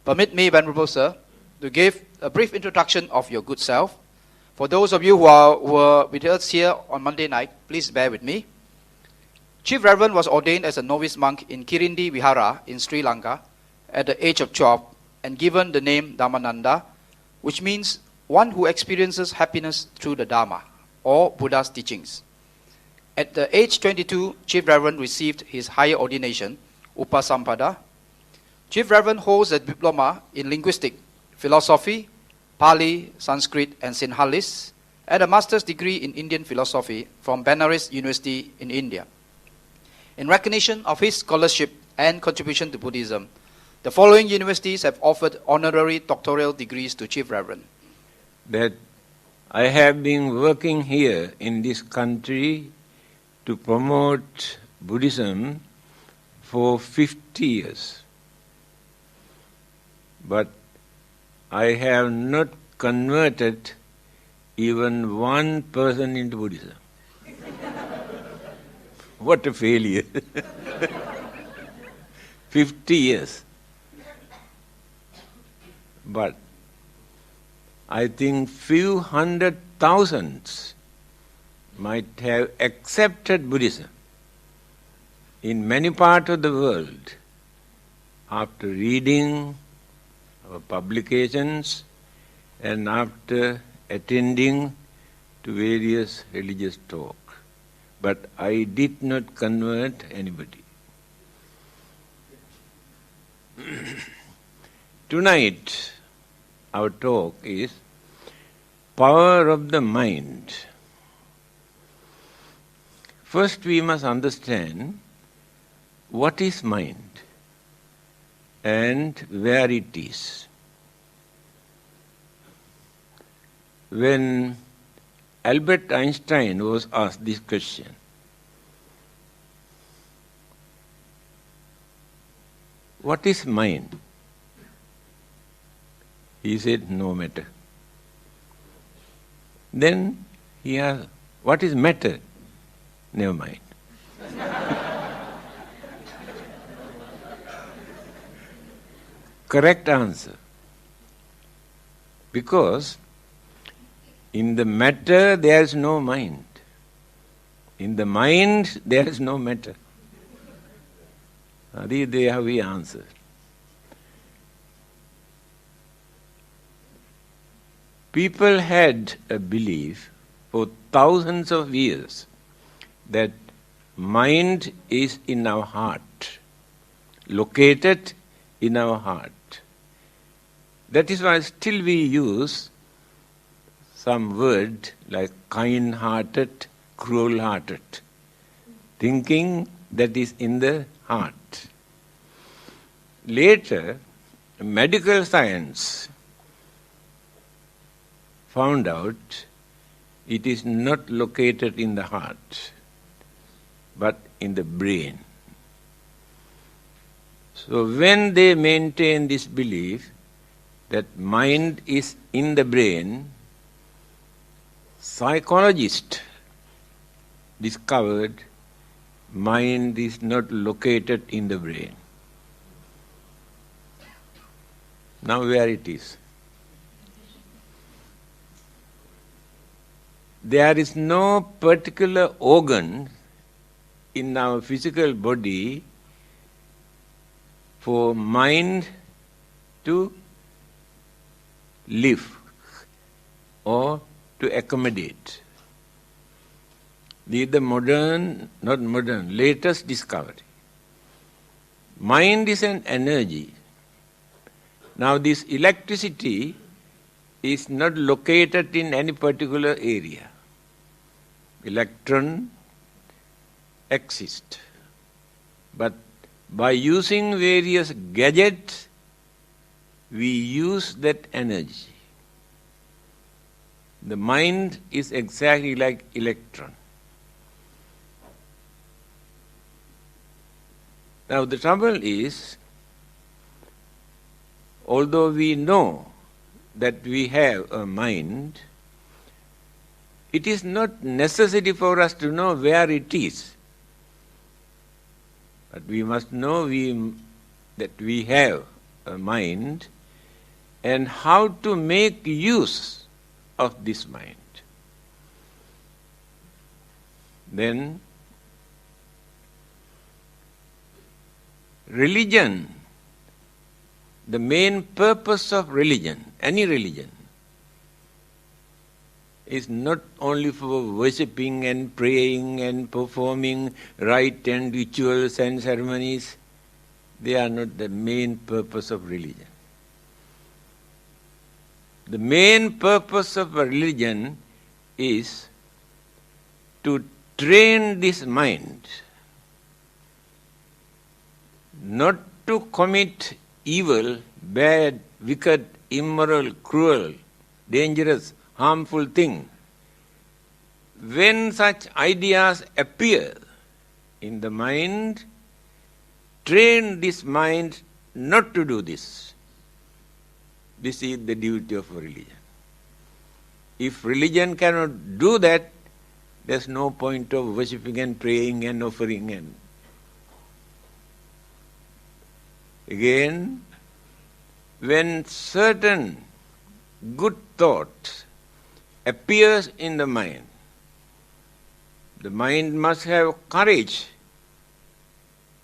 Permit me, Venerable Sir, to give a brief introduction of your good self. For those of you who were with us here on Monday night, please bear with me. Chief Reverend was ordained as a novice monk in Kirindi Vihara in Sri Lanka at the age of 12 and given the name Dhammananda, which means one who experiences happiness through the Dhamma, or Buddha's teachings. At the age 22, Chief Reverend received his higher ordination, Upasampada. Chief Reverend holds a diploma in linguistic, philosophy, Pali, Sanskrit, and Sinhalese, and a master's degree in Indian philosophy from Benares University in India. In recognition of his scholarship and contribution to Buddhism, the following universities have offered honorary doctoral degrees to Chief Reverend. That I have been working here in this country to promote Buddhism for 50 years. But I have not converted even one person into Buddhism. What a failure. 50 years. But I think few hundred thousands might have accepted Buddhism in many parts of the world after reading our publications and after attending to various religious talks. But I did not convert anybody. Tonight, our talk is power of the mind. First, we must understand what is mind and where it is. When Albert Einstein was asked this question, what is mind? He said, no matter. Then he asked, what is matter? Never mind. Correct answer. Because in the matter there is no mind. In the mind there is no matter. This is how we answer. People had a belief for thousands of years that mind is in our heart, located in our heart. That is why still we use some word like kind-hearted, cruel-hearted, thinking that is in the heart. Later, medical science found out it is not located in the heart, but in the brain. So when they maintain this belief that mind is in the brain, psychologists discovered mind is not located in the brain. Now where it is? There is no particular organ in our physical body for mind to live or to accommodate. This is the latest discovery. Mind is an energy. Now this electricity is not located in any particular area. Electron exists. But by using various gadgets, we use that energy. The mind is exactly like electron. Now the trouble is, although we know that we have a mind, it is not necessary for us to know where it is. But we must know that we have mind and how to make use of this mind. Then religion, the main purpose of religion, any religion, is not only for worshipping and praying and performing rite and rituals and ceremonies. They are not the main purpose of religion. The main purpose of a religion is to train this mind not to commit evil, bad, wicked, immoral, cruel, dangerous, harmful thing. When such ideas appear in the mind, train this mind not to do this. This is the duty of a religion. If religion cannot do that, there's no point of worshipping and praying and offering. And again, when certain good thoughts appears in the mind must have courage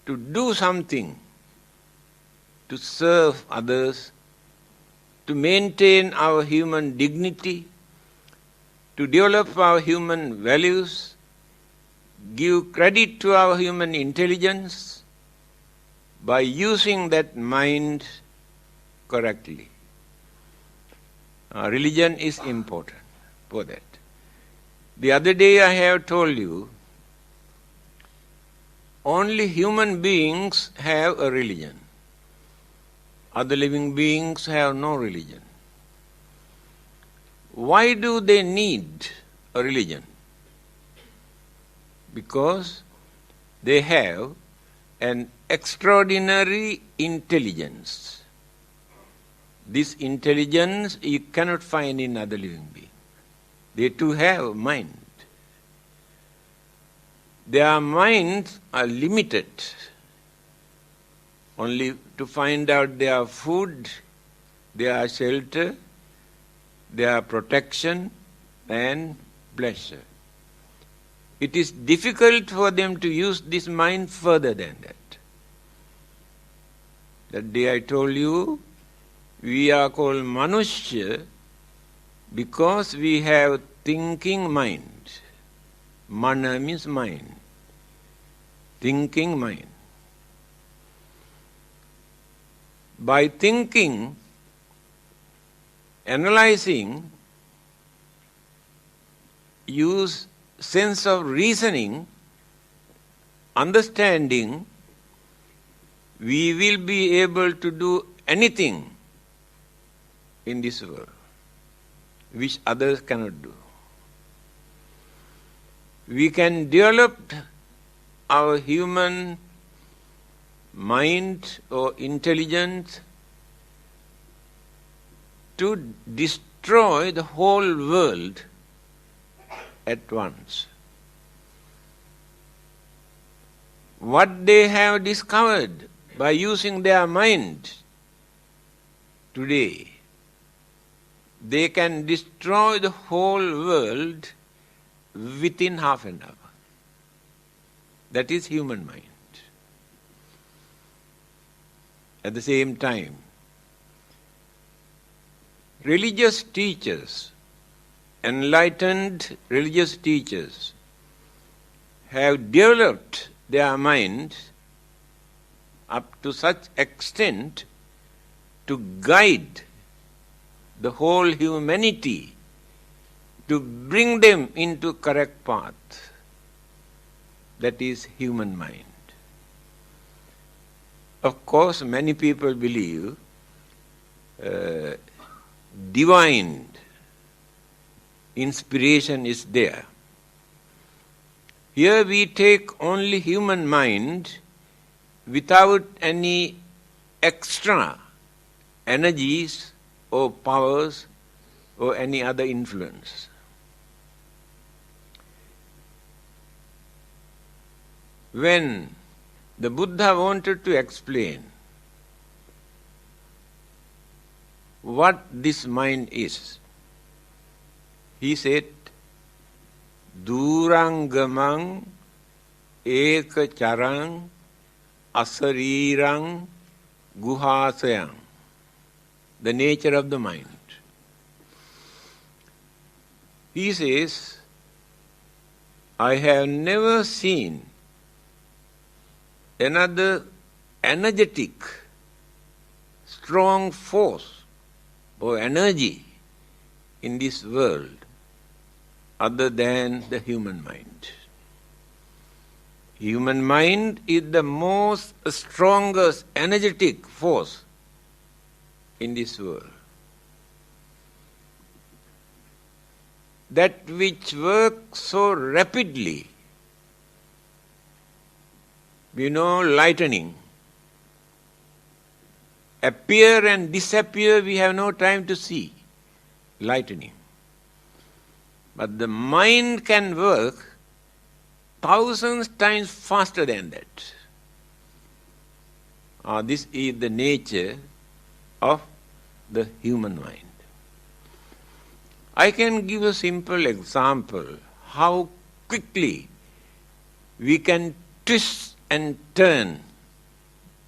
to do something to serve others, to maintain our human dignity, to develop our human values, give credit to our human intelligence by using that mind correctly. Religion is important for that. The other day I have told you, only human beings have a religion. Other living beings have no religion. Why do they need a religion? Because they have an extraordinary intelligence. This intelligence you cannot find in other living beings. They too have mind. Their minds are limited only to find out their food, their shelter, their protection and pleasure. It is difficult for them to use this mind further than that. That day I told you, we are called Manushya because we have thinking mind. Mana means mind. Thinking mind. By thinking, analyzing, use sense of reasoning, understanding, we will be able to do anything in this world which others cannot do. We can develop our human mind or intelligence to destroy the whole world at once. What they have discovered by using their mind today, they can destroy the whole world within half an hour. That is human mind. At the same time, religious teachers, enlightened religious teachers, have developed their minds up to such extent to guide the whole humanity, to bring them into correct path. That is human mind. Of course, many people believe divine inspiration is there. Here we take only human mind without any extra energies or powers or any other influence. When the Buddha wanted to explain what this mind is. He said, Durangamang ekacharang asarirang guhasayang. The nature of the mind. He says, I have never seen another energetic, strong force or energy in this world other than the human mind. Human mind is the most strongest energetic force in this world. That which works so rapidly, lightning, appear and disappear, we have no time to see lightning. But the mind can work thousands times faster than that. This is the nature of the human mind. I can give a simple example how quickly we can twist and turn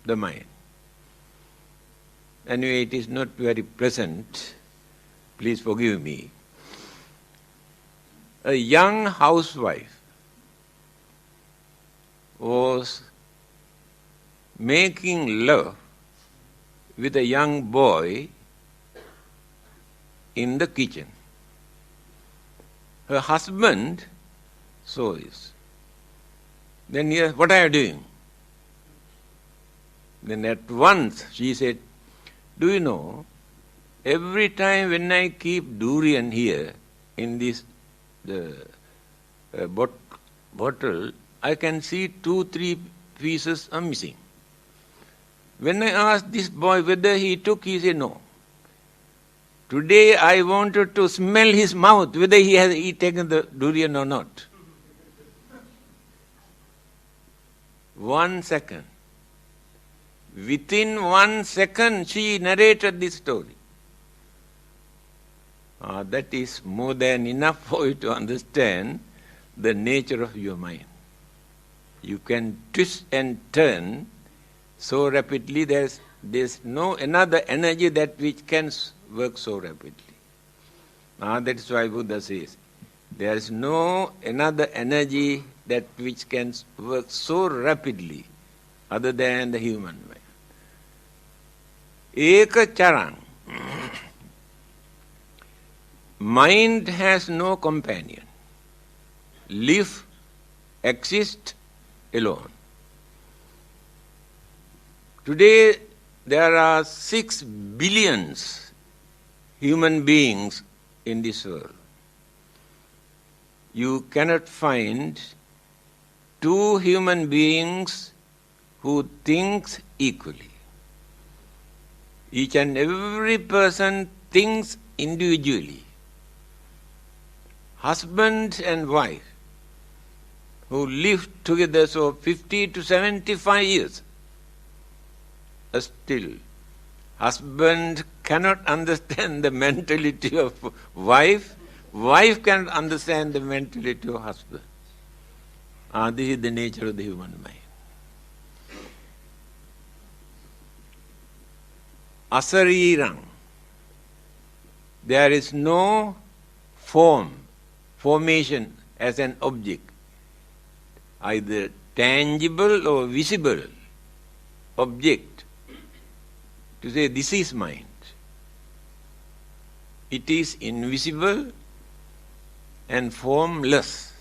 the mind. Anyway, it is not very pleasant. Please forgive me. A young housewife was making love with a young boy in the kitchen. Her husband saw this. Then he asked, what are you doing? Then at once she said, do you know, every time when I keep durian here in this bottle, I can see 2-3 pieces are missing. When I asked this boy whether he took, he said no. Today I wanted to smell his mouth, whether he has taken the durian or not. 1 second. Within 1 second, she narrated this story. That is more than enough for you to understand the nature of your mind. You can twist and turn so rapidly, there's no another energy that which can work so rapidly. That is why Buddha says, there is no another energy that which can work so rapidly other than the human mind. Ekacharang. Mind has no companion. Live, exist alone. Today there are 6 billion human beings in this world. You cannot find 2 human beings who think equally. Each and every person thinks individually. Husband and wife who live together so 50 to 75 years, still husband cannot understand the mentality of wife, wife cannot understand the mentality of husband. This is the nature of the human mind. Asarirang. There is no formation as an object, either tangible or visible object, to say this is mind. It is invisible and formless.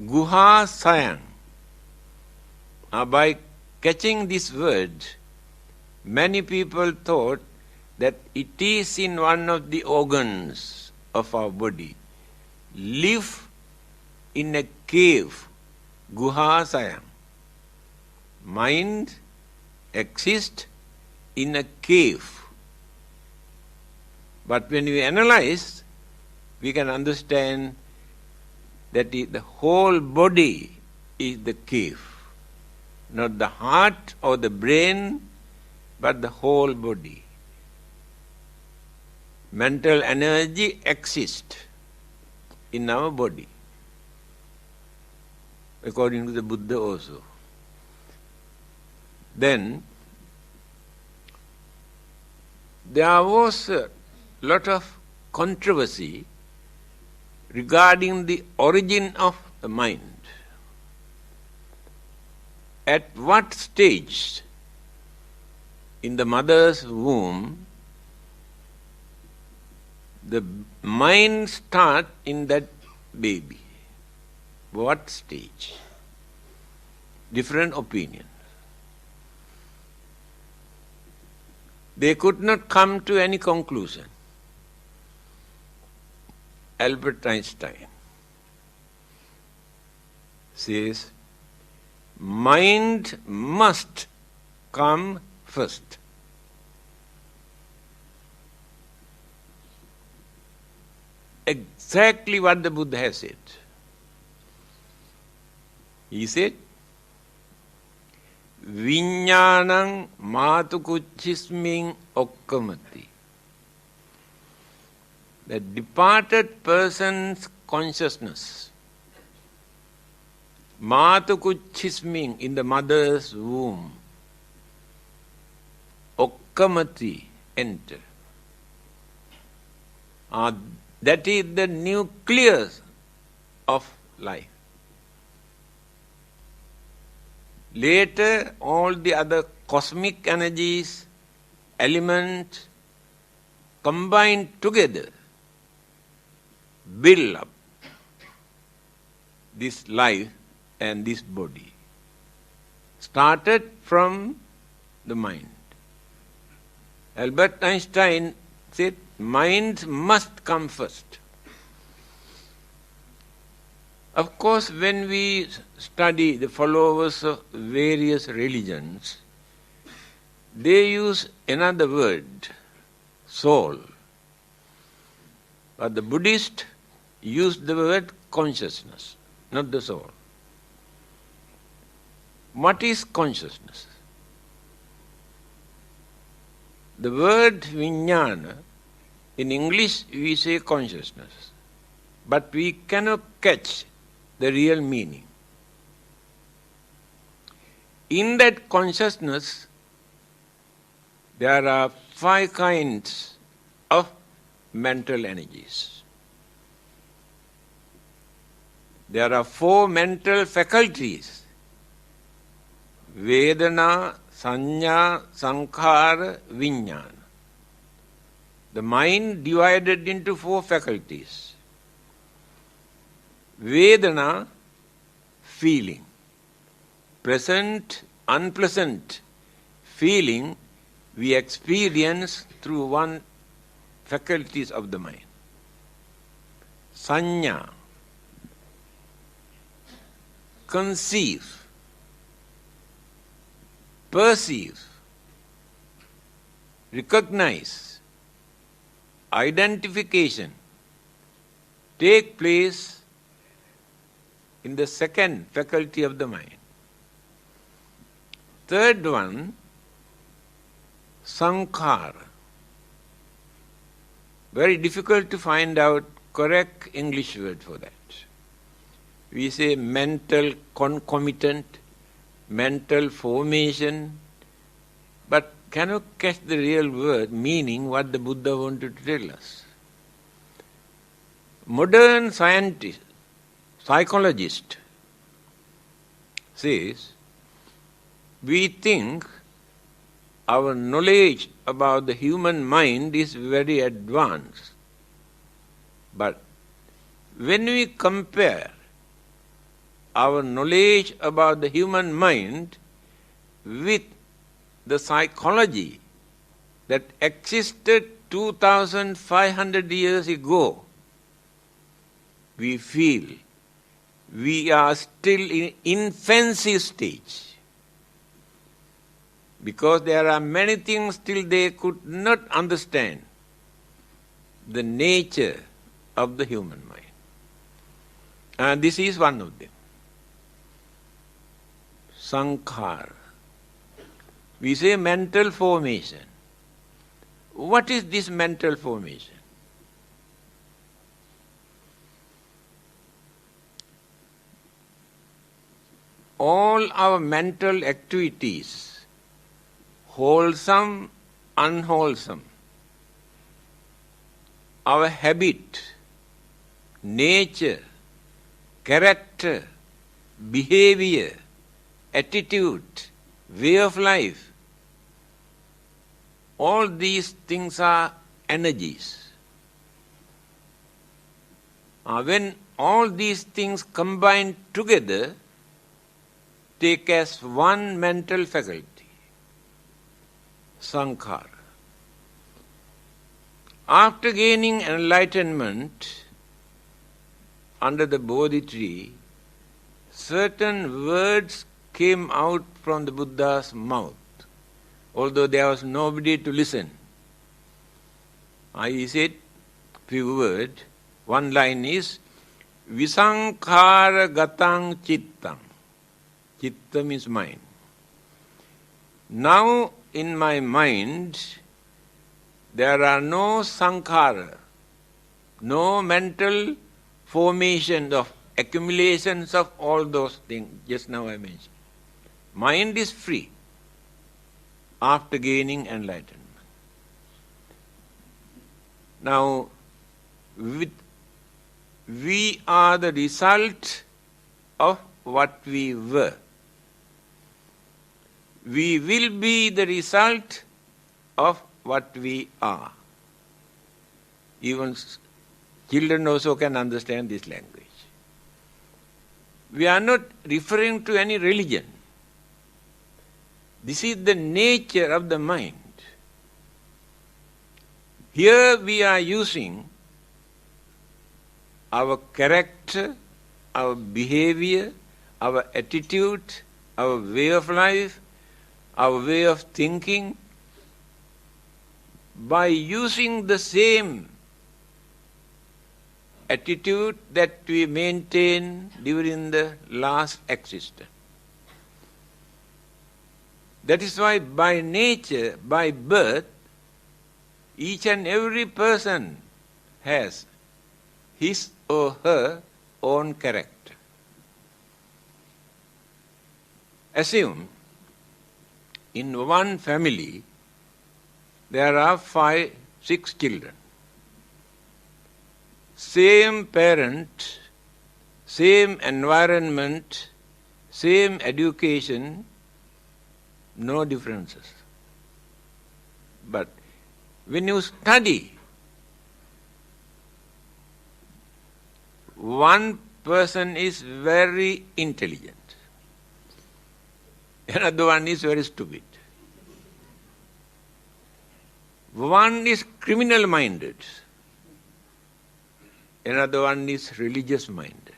Guha sayang. By catching this word, many people thought that it is in one of the organs of our body. Live in a cave, guha sayang. Mind exists in a cave. But when we analyze, we can understand that the whole body is the cave. Not the heart or the brain, but the whole body. Mental energy exists in our body, according to the Buddha also. Then, there was a lot of controversy regarding the origin of the mind. At what stage in the mother's womb the mind starts in that baby? What stage? Different opinions. They could not come to any conclusion. Albert Einstein says, mind must come first. Exactly what the Buddha has said. He said, Viññānaṁ mātukuchismiñ okkamati. The departed person's consciousness, mātukuchismiñ, in the mother's womb, okkamati, enter. That is the nucleus of life. Later, all the other cosmic energies, elements, combined together, build up this life and this body. Started from the mind. Albert Einstein said, mind must come first. Of course, when we study the followers of various religions, they use another word, soul. But the Buddhists use the word consciousness, not the soul. What is consciousness? The word viññāna, in English we say consciousness, but we cannot catch the real meaning. In that consciousness, there are 5 kinds of mental energies. There are 4 mental faculties: Vedana, Sanya, Sankhara, Viññāna. The mind divided into 4 faculties. Vedana, feeling. Pleasant, unpleasant feeling we experience through one faculties of the mind. Sanya, conceive, perceive, recognize, identification take place in the second faculty of the mind. Third one, sankhara. Very difficult to find out correct English word for that. We say mental concomitant, mental formation, but cannot catch the real word meaning what the Buddha wanted to tell us. Modern scientist, psychologist says, we think our knowledge about the human mind is very advanced. But when we compare our knowledge about the human mind with the psychology that existed 2,500 years ago, we feel we are still in infancy stage. Because there are many things still they could not understand the nature of the human mind. And this is one of them. Sankhara. We say mental formation. What is this mental formation? All our mental activities, wholesome, unwholesome, our habit, nature, character, behavior, attitude, way of life, all these things are energies. When all these things combine together, take as one mental faculty, sankhara. After gaining enlightenment under the Bodhi tree, certain words came out from the Buddha's mouth, although there was nobody to listen. I said few words. One line is, Visankhara gatang chittam. Chitta means mind. Now in my mind, there are no sankhara, no mental formation of accumulations of all those things just now I mentioned. Mind is free after gaining enlightenment. Now, we are the result of what we were. We will be the result of what we are. Even children also can understand this language. We are not referring to any religion. This is the nature of the mind. Here we are using our character, our behavior, our attitude, our way of life, our way of thinking, by using the same attitude that we maintained during the last existence. That is why by nature, by birth, each and every person has his or her own character. Assume in one family there are 5, 6 children. Same parent, same environment, same education, no differences. But when you study, one person is very intelligent, another one is very stupid. One is criminal-minded, another one is religious-minded.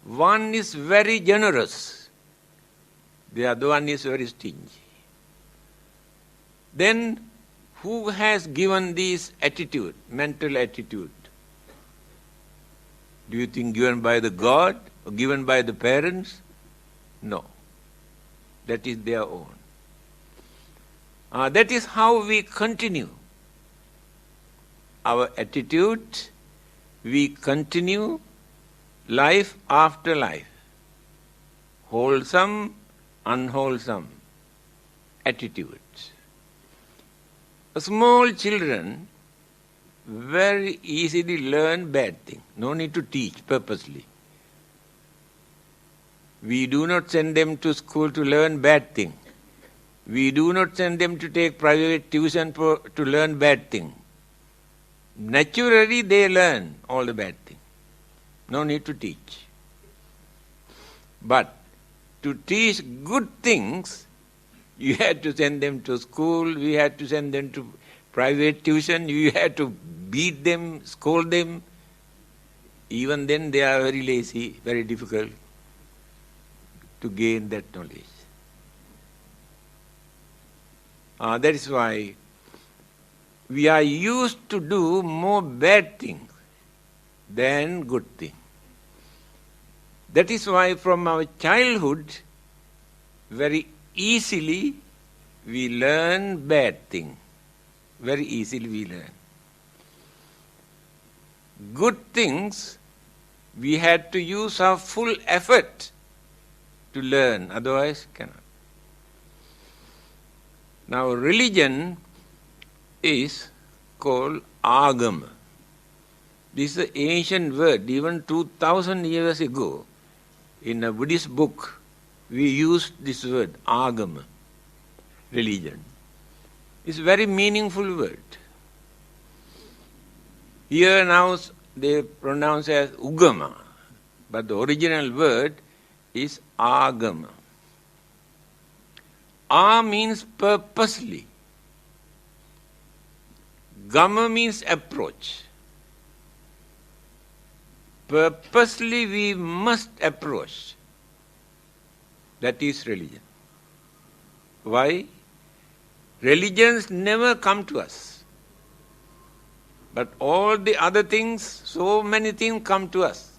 One is very generous, the other one is very stingy. Then who has given this attitude, mental attitude? Do you think given by the God or given by the parents? No. That is their own. That is how we continue our attitude. We continue life after life. Wholesome, unwholesome attitudes. Small children very easily learn bad things. No need to teach purposely. We do not send them to school to learn bad things. We do not send them to take private tuition to learn bad things. Naturally they learn all the bad things. No need to teach. But to teach good things, you had to send them to school, we had to send them to private tuition, you had to beat them, scold them. Even then they are very lazy, very difficult to gain that knowledge. That is why we are used to do more bad things than good things. That is why from our childhood, very easily we learn bad thing. Very easily we learn. Good things, we had to use our full effort to learn, otherwise cannot. Now religion is called agama. This is an ancient word. Even 2000 years ago, in a Buddhist book, we used this word, agama, religion. It's a very meaningful word. Here now they pronounce as ugama, but the original word is agama. A means purposely. Gama means approach. Purposely we must approach. That is religion. Why? Religions never come to us. But all the other things, so many things come to us.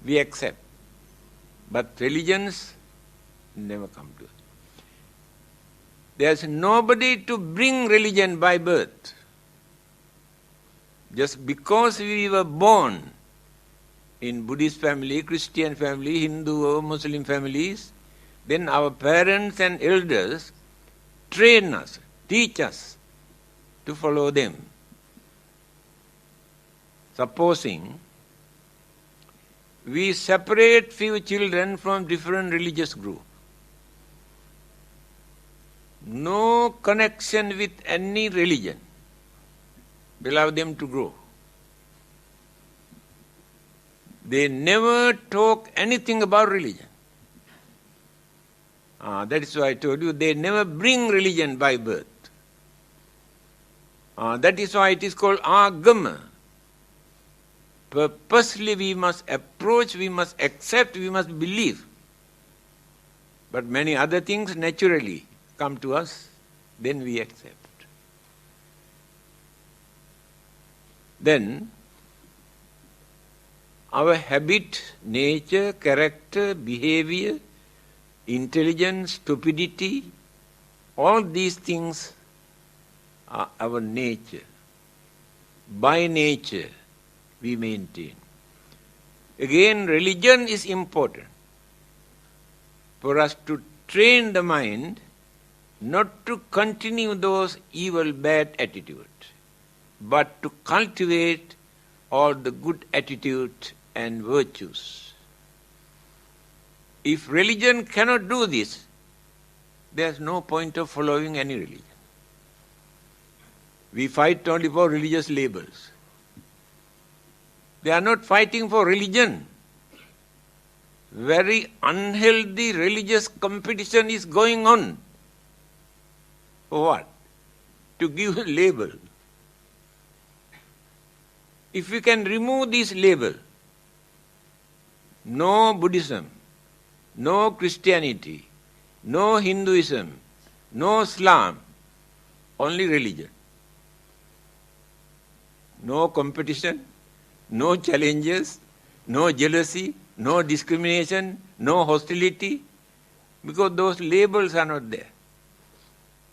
We accept. But religions never come to us. There's nobody to bring religion by birth. Just because we were born in Buddhist family, Christian family, Hindu or Muslim families, then our parents and elders train us, teach us to follow them. Supposing we separate few children from different religious groups, no connection with any religion, allow them to grow. They never talk anything about religion. That is why I told you, they never bring religion by birth. That is why it is called agama. Purposely we must approach, we must accept, we must believe. But many other things naturally come to us, then we accept. Then, our habit, nature, character, behavior, intelligence, stupidity, all these things are our nature. By nature, we maintain. Again, religion is important for us to train the mind not to continue those evil, bad attitudes, but to cultivate all the good attitudes and virtues. If religion cannot do this, there is no point of following any religion. We fight only for religious labels. They are not fighting for religion. Very unhealthy religious competition is going on. For what? To give a label. If we can remove this label, no Buddhism, no Christianity, no Hinduism, no Islam, only religion. No competition, no challenges, no jealousy, no discrimination, no hostility, because those labels are not there.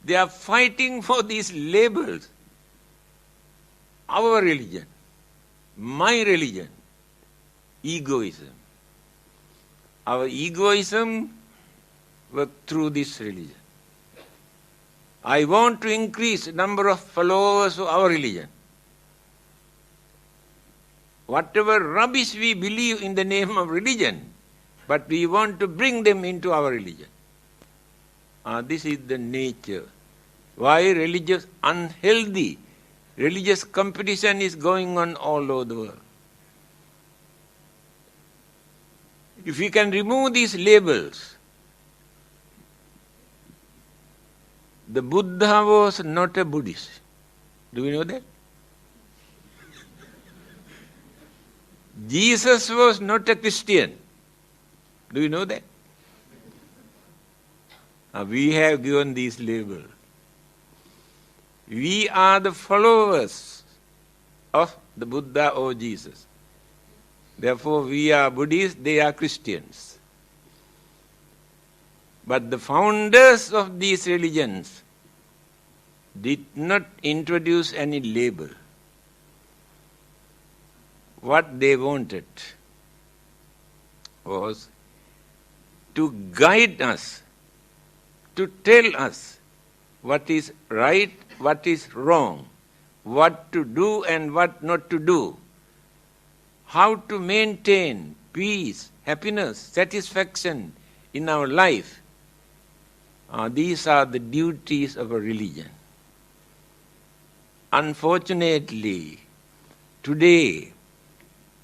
They are fighting for these labels. Our religion, my religion, egoism. Our egoism works through this religion. I want to increase the number of followers of our religion. Whatever rubbish we believe in the name of religion, but we want to bring them into our religion. This is the nature. Why unhealthy religious competition is going on all over the world. If we can remove these labels, the Buddha was not a Buddhist. Do we know that? Jesus was not a Christian. Do you know that? We have given these labels. We are the followers of the Buddha or Jesus. Therefore, we are Buddhists, they are Christians. But the founders of these religions did not introduce any label. What they wanted was to guide us, to tell us what is right, what is wrong, what to do and what not to do, how to maintain peace, happiness, satisfaction in our life. These are the duties of a religion. Unfortunately, today,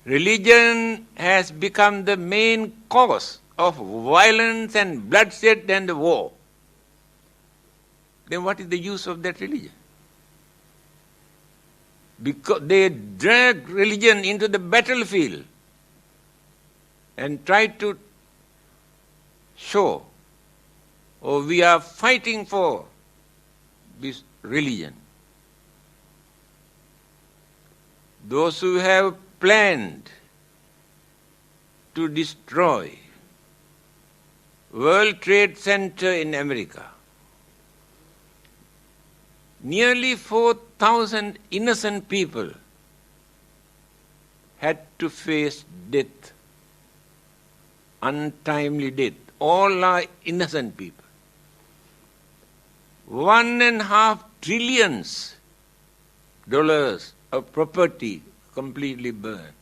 religion has become the main cause of violence and bloodshed and war. Then what is the use of that religion? Because they drag religion into the battlefield and try to show, we are fighting for this religion. Those who have planned to destroy World Trade Center in America, nearly 4,000 innocent people had to face death, untimely death. All are innocent people. $1.5 trillion of property completely burned.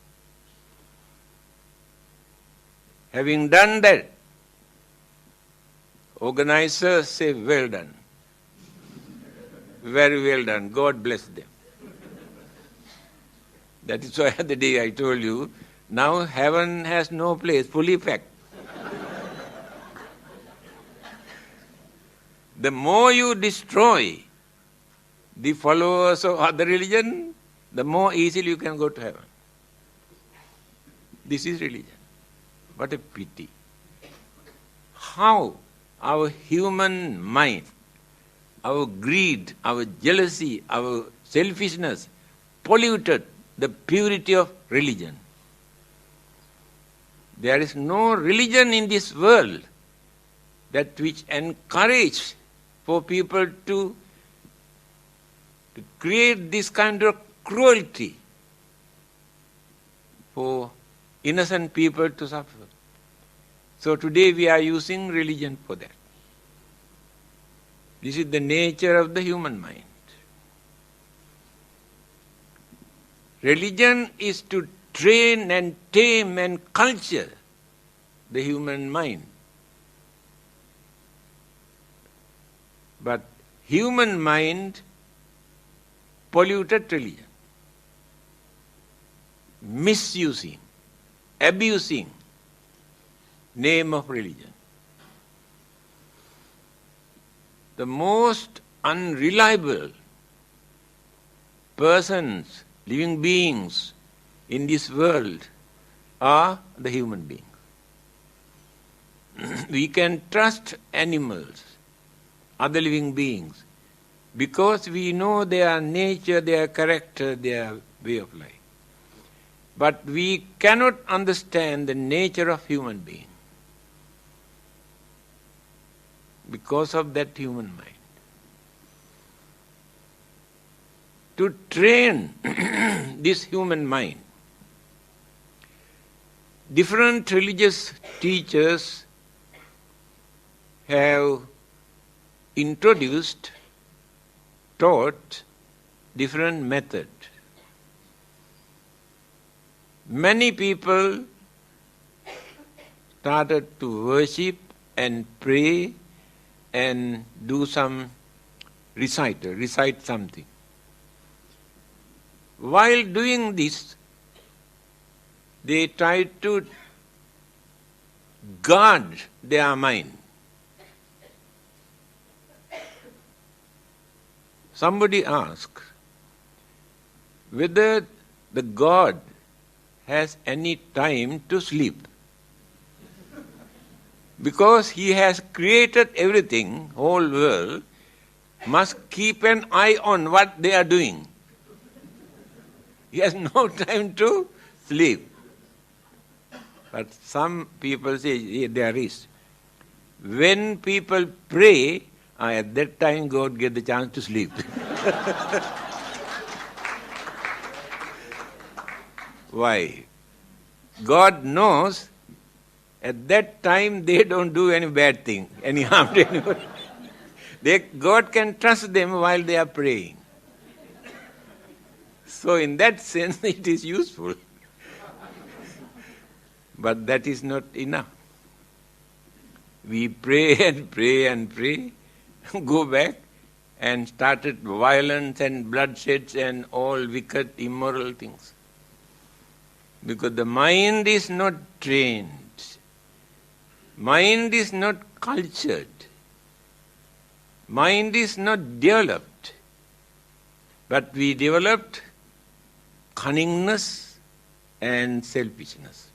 Having done that, organizers say, well done. Very well done. God bless them. That is why the day I told you, now heaven has no place, fully packed. The more you destroy the followers of other religion, the more easily you can go to heaven. This is religion. What a pity. How our human mind, our greed, our jealousy, our selfishness polluted the purity of religion. There is no religion in this world that which encourages for people to create this kind of cruelty for innocent people to suffer. So today we are using religion for that. This is the nature of the human mind. Religion is to train and tame and culture the human mind. But human mind polluted religion, misusing, abusing name of religion. The most unreliable persons, living beings in this world are the human beings. We can trust animals, other living beings, because we know their nature, their character, their way of life. But we cannot understand the nature of human being because of that human mind. To train this human mind, different religious teachers have introduced, taught different methods. Many people started to worship and pray and do some recite something. While doing this, they tried to guard their mind. Somebody asked whether the God has any time to sleep. Because he has created everything, whole world, must keep an eye on what they are doing. He has no time to sleep. But some people say there is. When people pray, at that time God gets the chance to sleep. Why? God knows at that time they don't do any bad thing, any harm to anybody. God can trust them while they are praying. So in that sense it is useful. But that is not enough. We pray and pray and pray, go back and started violence and bloodsheds and all wicked, immoral things. Because the mind is not trained. Mind is not cultured. Mind is not developed. But we developed cunningness and selfishness.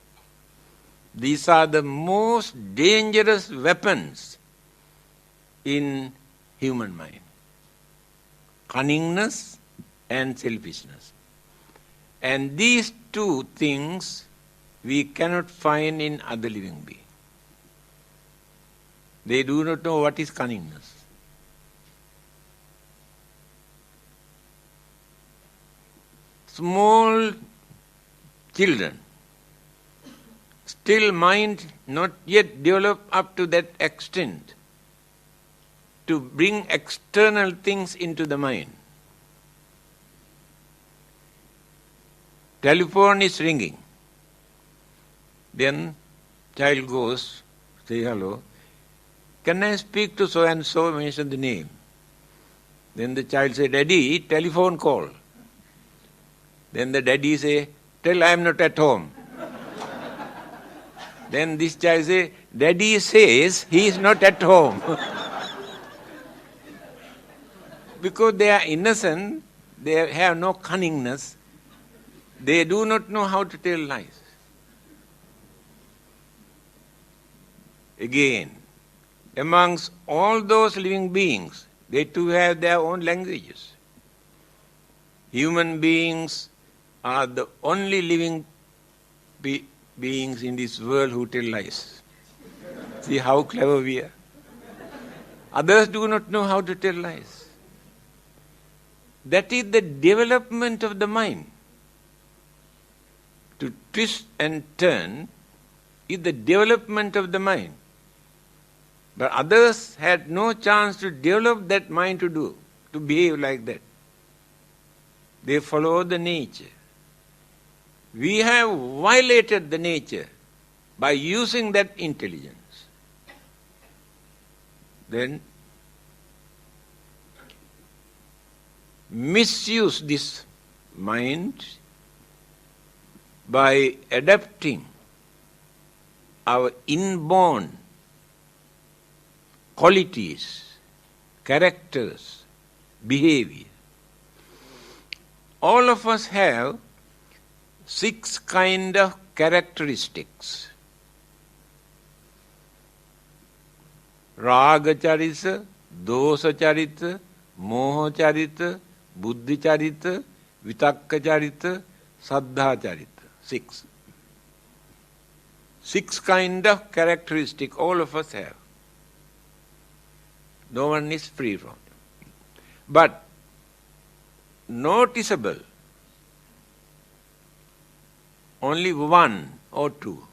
These are the most dangerous weapons in human mind. Cunningness and selfishness. And these two things we cannot find in other living beings. They do not know what is cunningness. Small children, still mind not yet developed up to that extent to bring external things into the mind. Telephone is ringing. Then child goes, say hello. Can I speak to so and so? Mention the name. Then the child say, Daddy, telephone call. Then the daddy say, tell I am not at home. Then this child say, Daddy says he is not at home. Because they are innocent, they have no cunningness, they do not know how to tell lies. Again, amongst all those living beings, they too have their own languages. Human beings are the only living beings in this world who tell lies. See how clever we are. Others do not know how to tell lies. That is the development of the mind. To twist and turn is the development of the mind. But others had no chance to develop that mind to behave like that. They follow the nature. We have violated the nature by using that intelligence. Then misuse this mind by adapting our inborn qualities, characters, behavior. All of us have 6 kind of characteristics. Raga charita, dosa charita, moha charita, buddhi charita, vitakka charita, saddha charita. 6. 6 kind of characteristic all of us have. No one is free from it. But noticeable, only 1 or 2.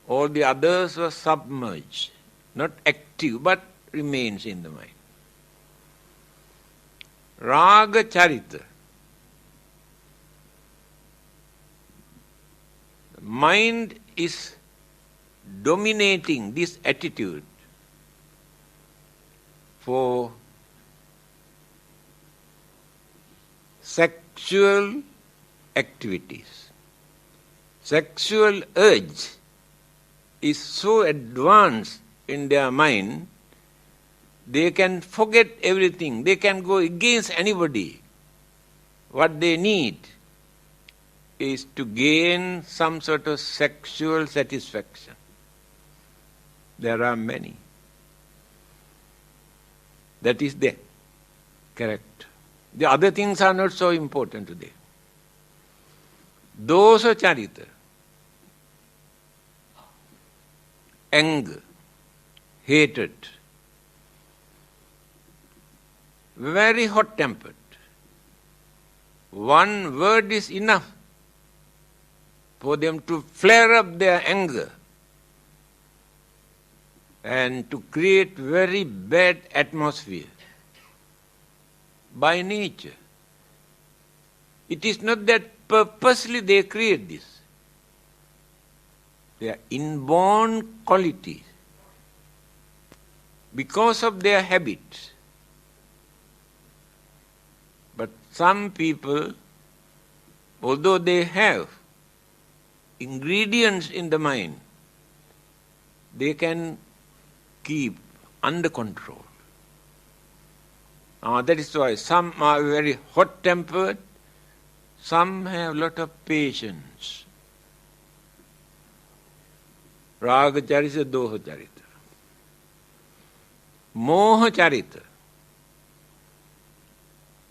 All the others were submerged, not active, but remains in the mind. Raga charita. Mind is dominating this attitude for sexual activities. Sexual urge is so advanced in their mind, they can forget everything. They can go against anybody. What they need is to gain some sort of sexual satisfaction. There are many. That is there. Correct. The other things are not so important today. Dosa charita. Anger. hatred, very hot-tempered. One word is enough for them to flare up their anger and to create very bad atmosphere by nature. It is not that purposely they create this. They are inborn qualities because of their habits. But some people, although they have ingredients in the mind, they can keep under control. That is why some are very hot-tempered, some have a lot of patience. Raga charita, doha charita. Moha charita.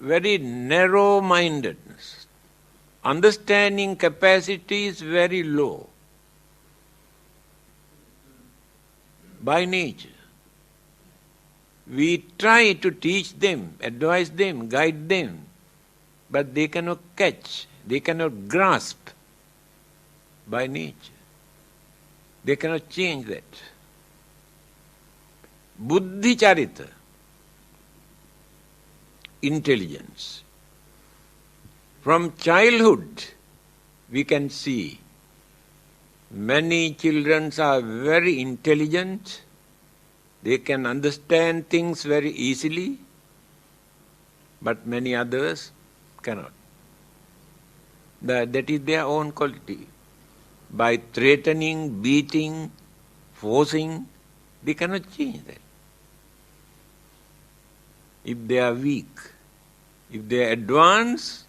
Very narrow-mindedness. Understanding capacity is very low by nature. We try to teach them, advise them, guide them, but they cannot catch, they cannot grasp by nature. They cannot change that. Buddhi charita, intelligence. From childhood, we can see many children are very intelligent. They can understand things very easily, but many others cannot. That is their own quality. By threatening, beating, forcing, they cannot change that. If they are weak, if they are advanced,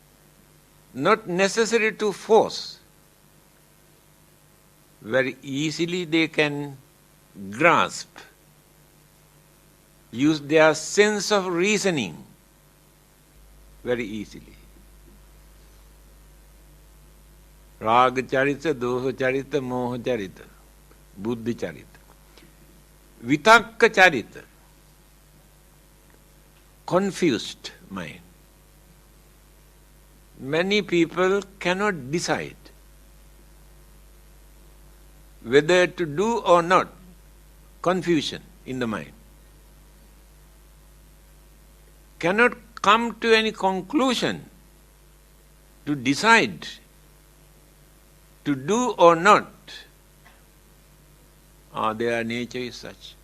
not necessary to force. Very easily they can grasp, use their sense of reasoning very easily. Raga charita, doha charita, moha charita, buddhi charita. Vitakka charita, confused mind. Many people cannot decide whether to do or not. Confusion in the mind. Cannot come to any conclusion to decide to do or not. Their nature is such.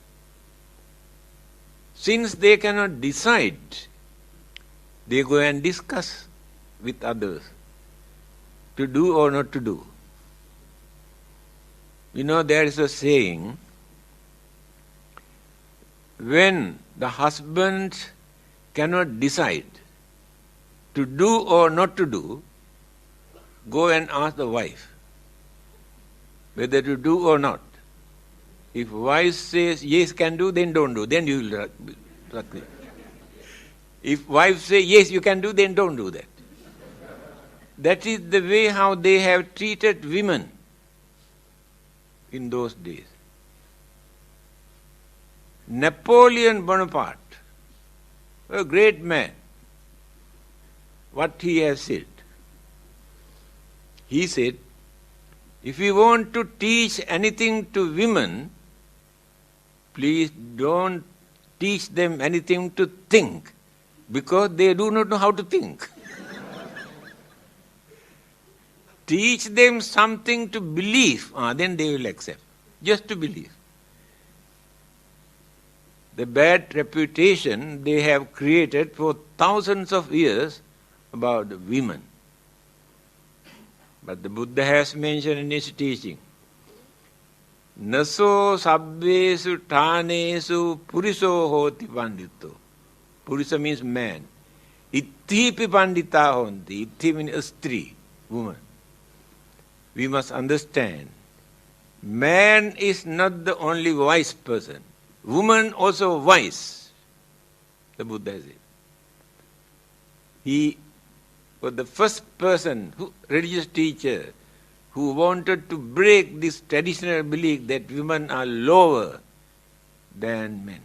Since they cannot decide, they go and discuss with others to do or not to do. You know, there is a saying, when the husband cannot decide to do or not to do, go and ask the wife whether to do or not. If wife says, yes, can do, then don't do, then you will trust me. If wife says, yes, you can do, then don't do that. That is the way how they have treated women in those days. Napoleon Bonaparte, a great man, what he has said. He said, if you want to teach anything to women, please don't teach them anything to think, because they do not know how to think. Teach them something to believe, then they will accept. Just to believe. The bad reputation they have created for thousands of years about the women. But the Buddha has mentioned in his teaching, Naso sabbesu tanesu puriso hoti pandito. Purisa means man. Ithipi pandita honti. Ithi means a stree, woman. We must understand, man is not the only wise person. Woman also wise, the Buddha said. He was the first person, religious teacher, who wanted to break this traditional belief that women are lower than men.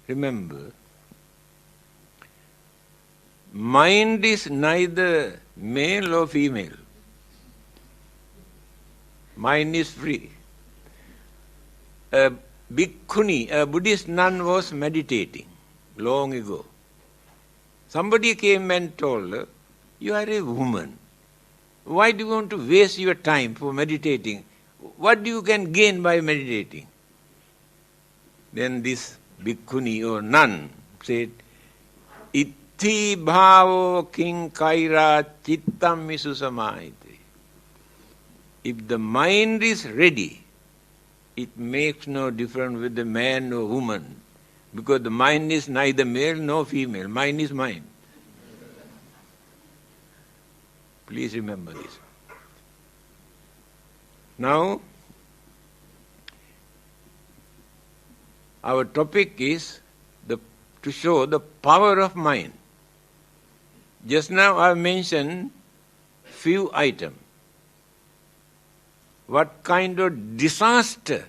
Remember, mind is neither male or female. Mind is free. A bhikkhuni, a Buddhist nun, was meditating long ago. Somebody came and told her, "You are a woman. Why do you want to waste your time for meditating? What do you can gain by meditating?" Then this bhikkhuni or nun said, "Itti bhavo king kaira chittam misu samahite." If the mind is ready, it makes no difference with the man or woman, because the mind is neither male nor female. Mind is mind. Please remember this. Now, our topic is to show the power of mind. Just now I mentioned few items. What kind of disaster,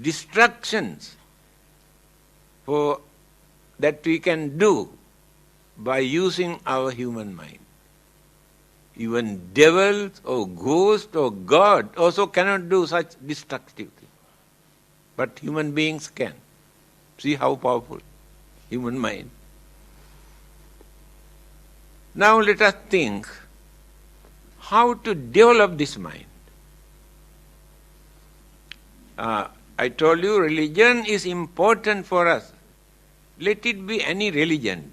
destructions that we can do by using our human mind. Even devils or ghosts or God also cannot do such destructive things. But human beings can. See how powerful human mind. Now let us think how to develop this mind. I told you religion is important for us. Let it be any religion.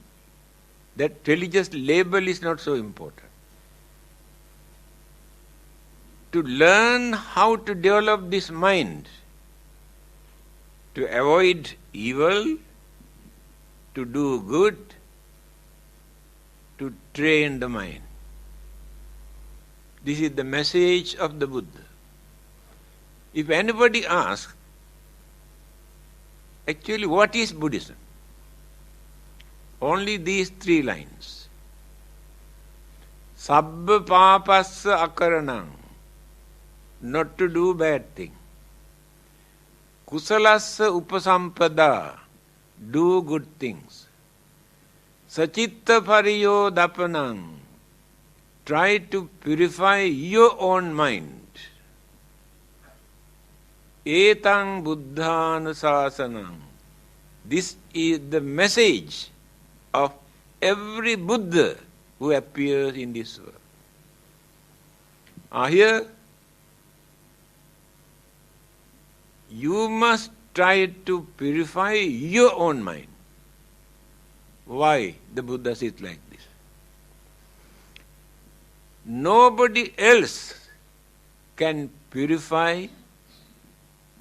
That religious label is not so important. To learn how to develop this mind, to avoid evil, to do good, to train the mind. This is the message of the Buddha. If anybody asks, actually what is Buddhism? Only these 3 lines. Sabba papassa akaranam, not to do bad thing. Kusalassa upasampada, do good things. Sachitta pariyo dapanam, try to purify your own mind. Etang buddhanusasanam, this is the message of every Buddha who appears in this world. Here, you must try to purify your own mind. Why the Buddha says like this? Nobody else can purify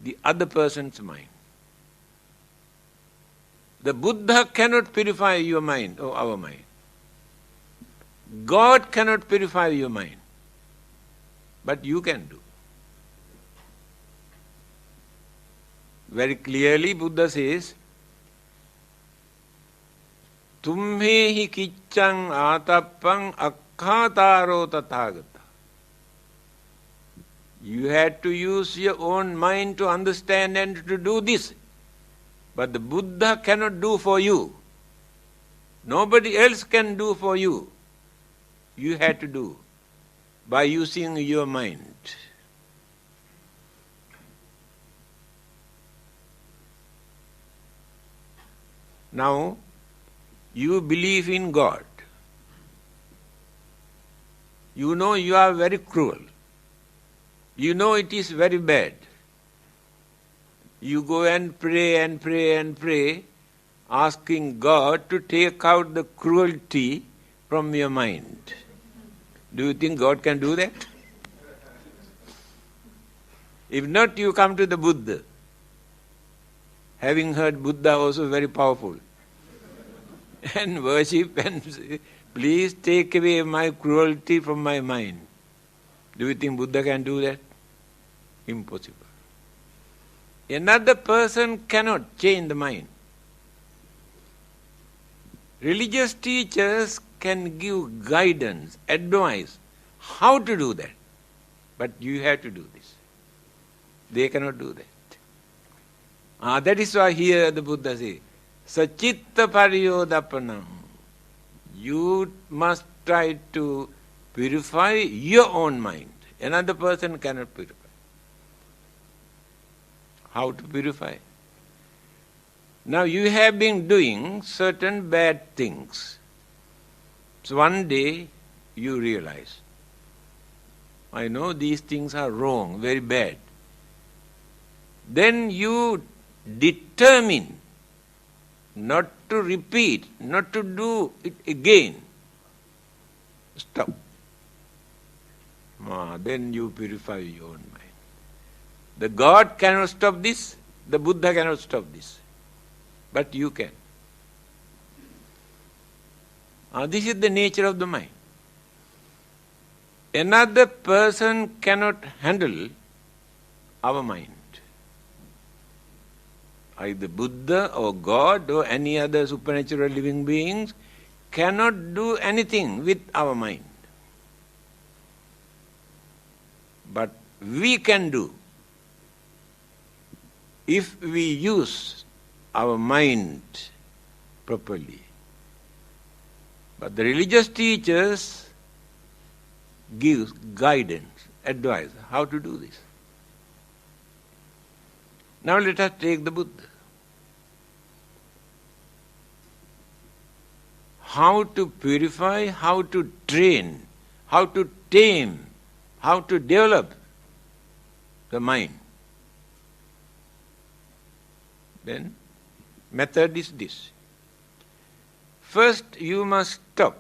the other person's mind. The Buddha cannot purify your mind or our mind. God cannot purify your mind. But you can do. Very clearly Buddha says, Tumhehi kiccang atappang akkhataro tathagata. You had to use your own mind to understand and to do this. But the Buddha cannot do for you. Nobody else can do for you. You had to do by using your mind. Now, you believe in God. You know you are very cruel. You know it is very bad. You go and pray and pray and pray, asking God to take out the cruelty from your mind. Do you think God can do that? If not, you come to the Buddha. Having heard Buddha also very powerful. And worship and say, please take away my cruelty from my mind. Do you think Buddha can do that? Impossible. Another person cannot change the mind. Religious teachers can give guidance, advice, how to do that. But you have to do this. They cannot do that. That is why here the Buddha says, Sachitta pariyodapanam. You must try to purify your own mind. Another person cannot purify. How to purify? Now you have been doing certain bad things. So one day you realize, I know these things are wrong, very bad. Then you determine not to repeat, not to do it again. Stop. Then you purify your own mind. The God cannot stop this, the Buddha cannot stop this. But you can. This is the nature of the mind. Another person cannot handle our mind. Either Buddha or God or any other supernatural living beings cannot do anything with our mind. But we can do if we use our mind properly. But the religious teachers give guidance, advice, how to do this. Now let us take the Buddha. How to purify, how to train, how to tame, how to develop the mind. Then, method is this. First, you must stop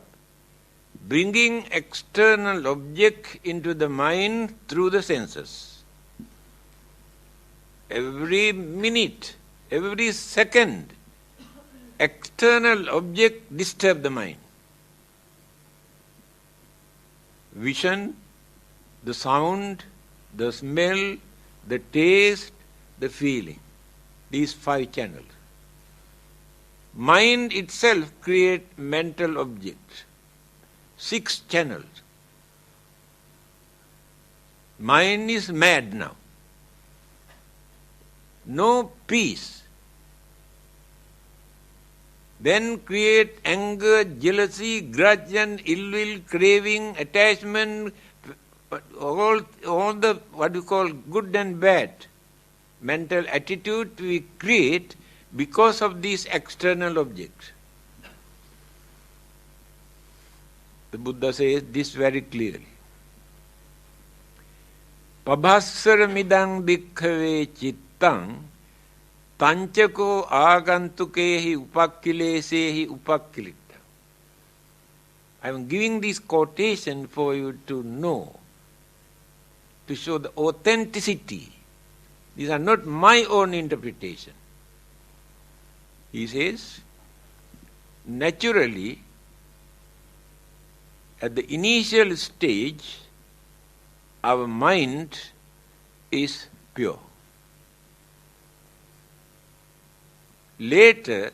bringing external object into the mind through the senses. Every minute, every second, external object disturb the mind. Vision, the sound, the smell, the taste, the feeling. These 5 channels. Mind itself creates mental objects. 6 channels. Mind is mad now. No peace. Then create anger, jealousy, grudge and ill will, craving, attachment, all the what you call good and bad mental attitude we create because of these external objects. The Buddha says this very clearly. Pabhassara midang bhikkhave chittang tanchako agantukehi upakkilesehi upakkilitta. I am giving this quotation for you to know, to show the authenticity. These are not my own interpretation. He says, naturally, at the initial stage, our mind is pure. Later,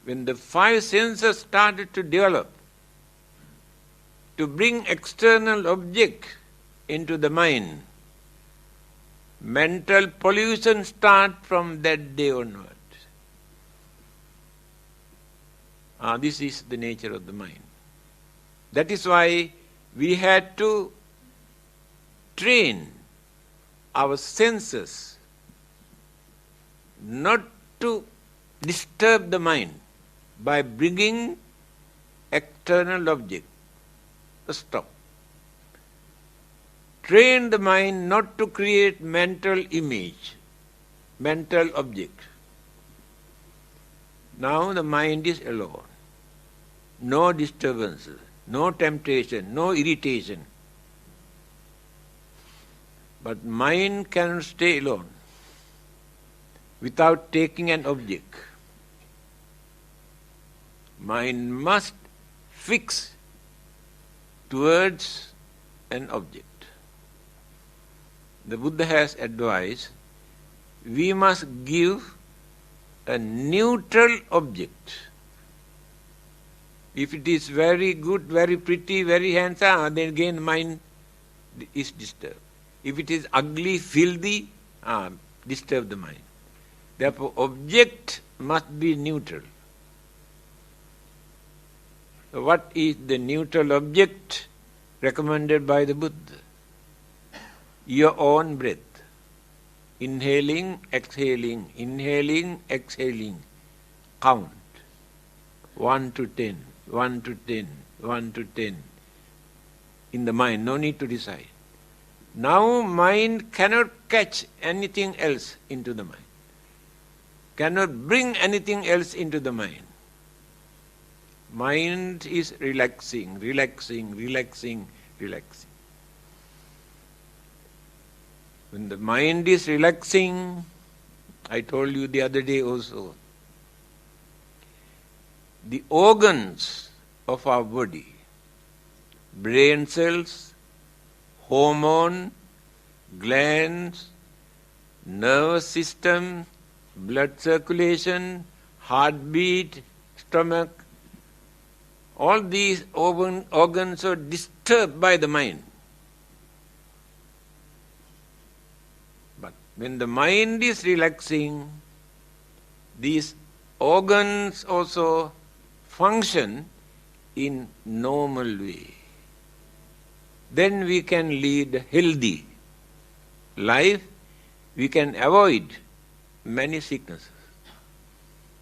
when the 5 senses started to develop, to bring external object into the mind, mental pollution starts from that day onward. This is the nature of the mind. That is why we had to train our senses not to disturb the mind by bringing external object. Stop. Train the mind not to create mental image, mental object. Now the mind is alone. No disturbances, no temptation, no irritation. But mind cannot stay alone without taking an object. Mind must fix towards an object. The Buddha has advised, we must give a neutral object. If it is very good, very pretty, very handsome, then again mind is disturbed. If it is ugly, filthy, disturb the mind. Therefore, object must be neutral. So what is the neutral object recommended by the Buddha? Your own breath. Inhaling, exhaling, inhaling, exhaling. Count. 1 to 10, 1 to 10, 1 to 10. In the mind, no need to decide. Now mind cannot catch anything else into the mind. Cannot bring anything else into the mind. Mind is relaxing, relaxing, relaxing, relaxing. When the mind is relaxing, I told you the other day also, the organs of our body, brain cells, hormone, glands, nervous system, blood circulation, heartbeat, stomach, all these organs are disturbed by the mind. But when the mind is relaxing, these organs also function in normal way. Then we can lead a healthy life. We can avoid many sicknesses.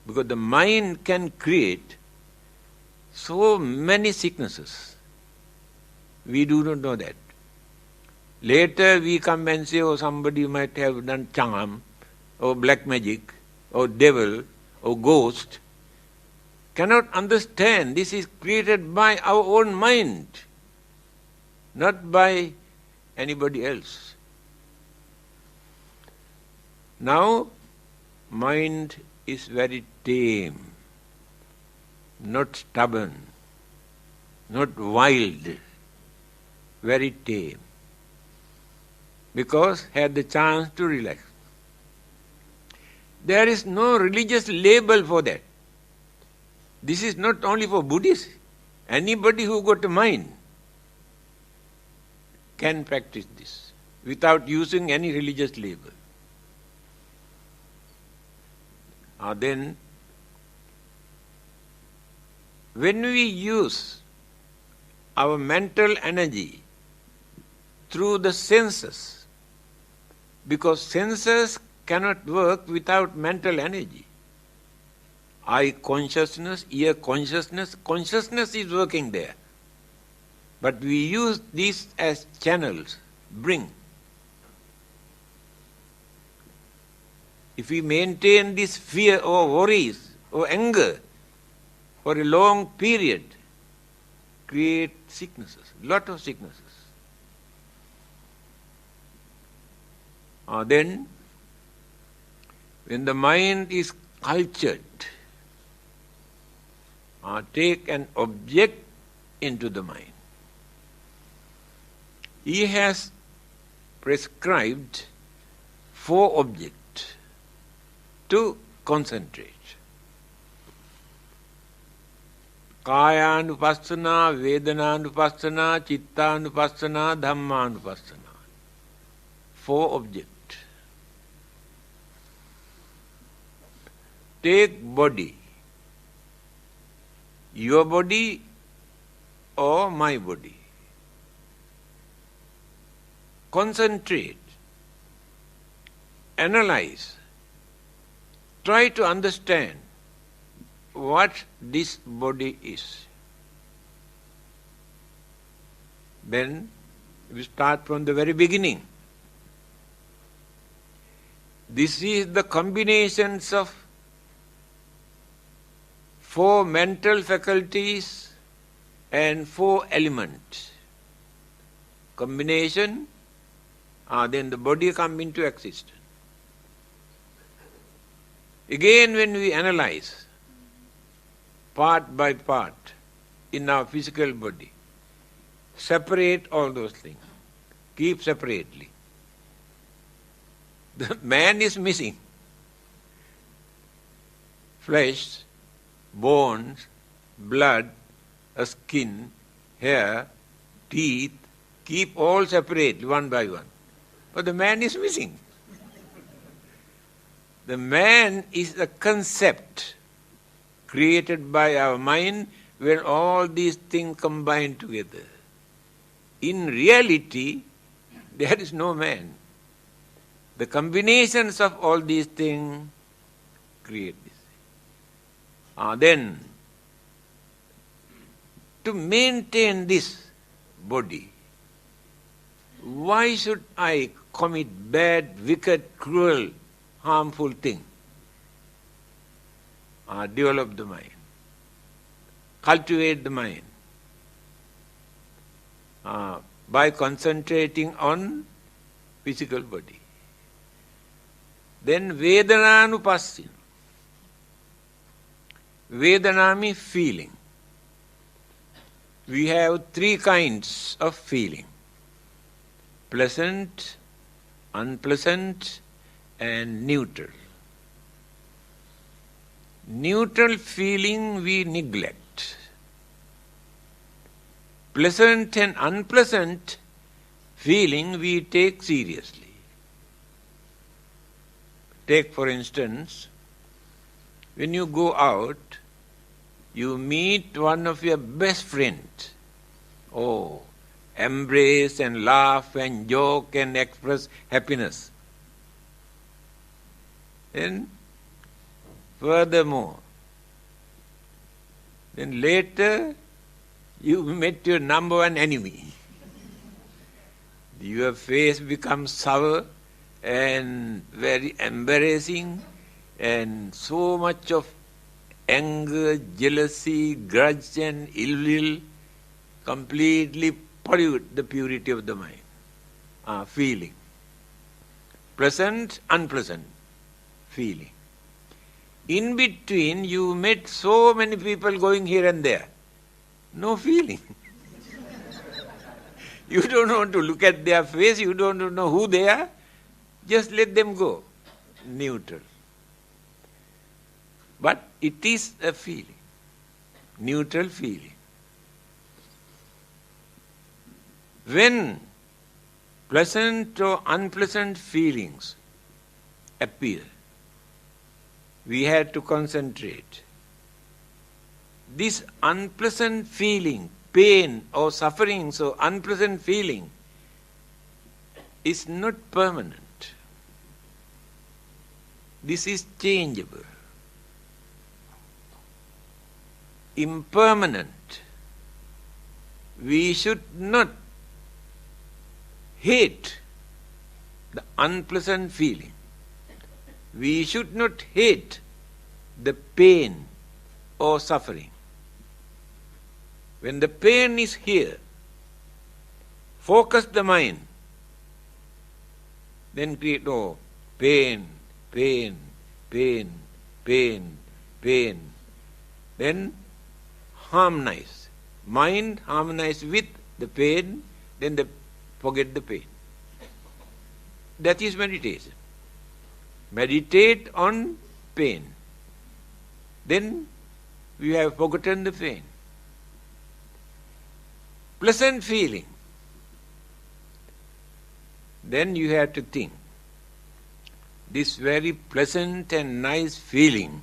Because the mind can create so many sicknesses. We do not know that. Later we come and say, oh, somebody might have done charm, or black magic, or devil, or ghost. Cannot understand. This is created by our own mind, not by anybody else. Now, mind is very tame, not stubborn, not wild, very tame, because had the chance to relax. There is no religious label for that. This is not only for Buddhists. Anybody who got a mind can practice this without using any religious label. Then, when we use our mental energy through the senses, because senses cannot work without mental energy. Eye consciousness, ear consciousness, consciousness is working there. But we use these as channels, bring. If we maintain this fear or worries or anger for a long period, create sicknesses, lot of sicknesses. Then, when the mind is cultured, take an object into the mind. He has prescribed 4 objects to concentrate. Kaya-anupassana, Vedana-anupassana, Chitta-anupassana, Dhamma-anupassana. 4 objects. Take body. Your body or my body. Concentrate. Analyze. Try to understand what this body is. Then we start from the very beginning. This is the combinations of 4 mental faculties and 4 elements. Combination, then the body comes into existence. Again, when we analyze part by part in our physical body, separate all those things, keep separately. The man is missing. Flesh, bones, blood, a skin, hair, teeth, keep all separate one by one. But the man is missing. The man is a concept created by our mind when all these things combine together. In reality, there is no man. The combinations of all these things create this. Then, to maintain this body, why should I commit bad, wicked, cruel, harmful thing? Develop the mind. Cultivate the mind. By concentrating on physical body. Then Vedananupassina. Vedana means feeling. We have three kinds of feeling. Pleasant, unpleasant, and neutral. Neutral feeling we neglect. Pleasant and unpleasant feeling we take seriously. Take for instance, when you go out, you meet one of your best friends. Oh, embrace and laugh and joke and express happiness. Then, furthermore, then later you met your number one enemy. Your face becomes sour and very embarrassing, and so much of anger, jealousy, grudge and ill will completely pollute the purity of the mind. Feeling. Pleasant, unpleasant feeling. In between you met so many people going here and there. No feeling. You don't want to look at their face, you don't know who they are. Just let them go. Neutral. But it is a feeling. Neutral feeling. When pleasant or unpleasant feelings appear, we have to concentrate. This unpleasant feeling, pain or suffering, so unpleasant feeling is not permanent. This is changeable. Impermanent. We should not hate the unpleasant feeling. We should not hate the pain or suffering. When the pain is here, focus the mind. Then create, pain, pain, pain, pain, pain. Then harmonize. Mind harmonize with the pain, then forget the pain. That is meditation. Meditate on pain. Then we have forgotten the pain. Pleasant feeling. Then you have to think, this very pleasant and nice feeling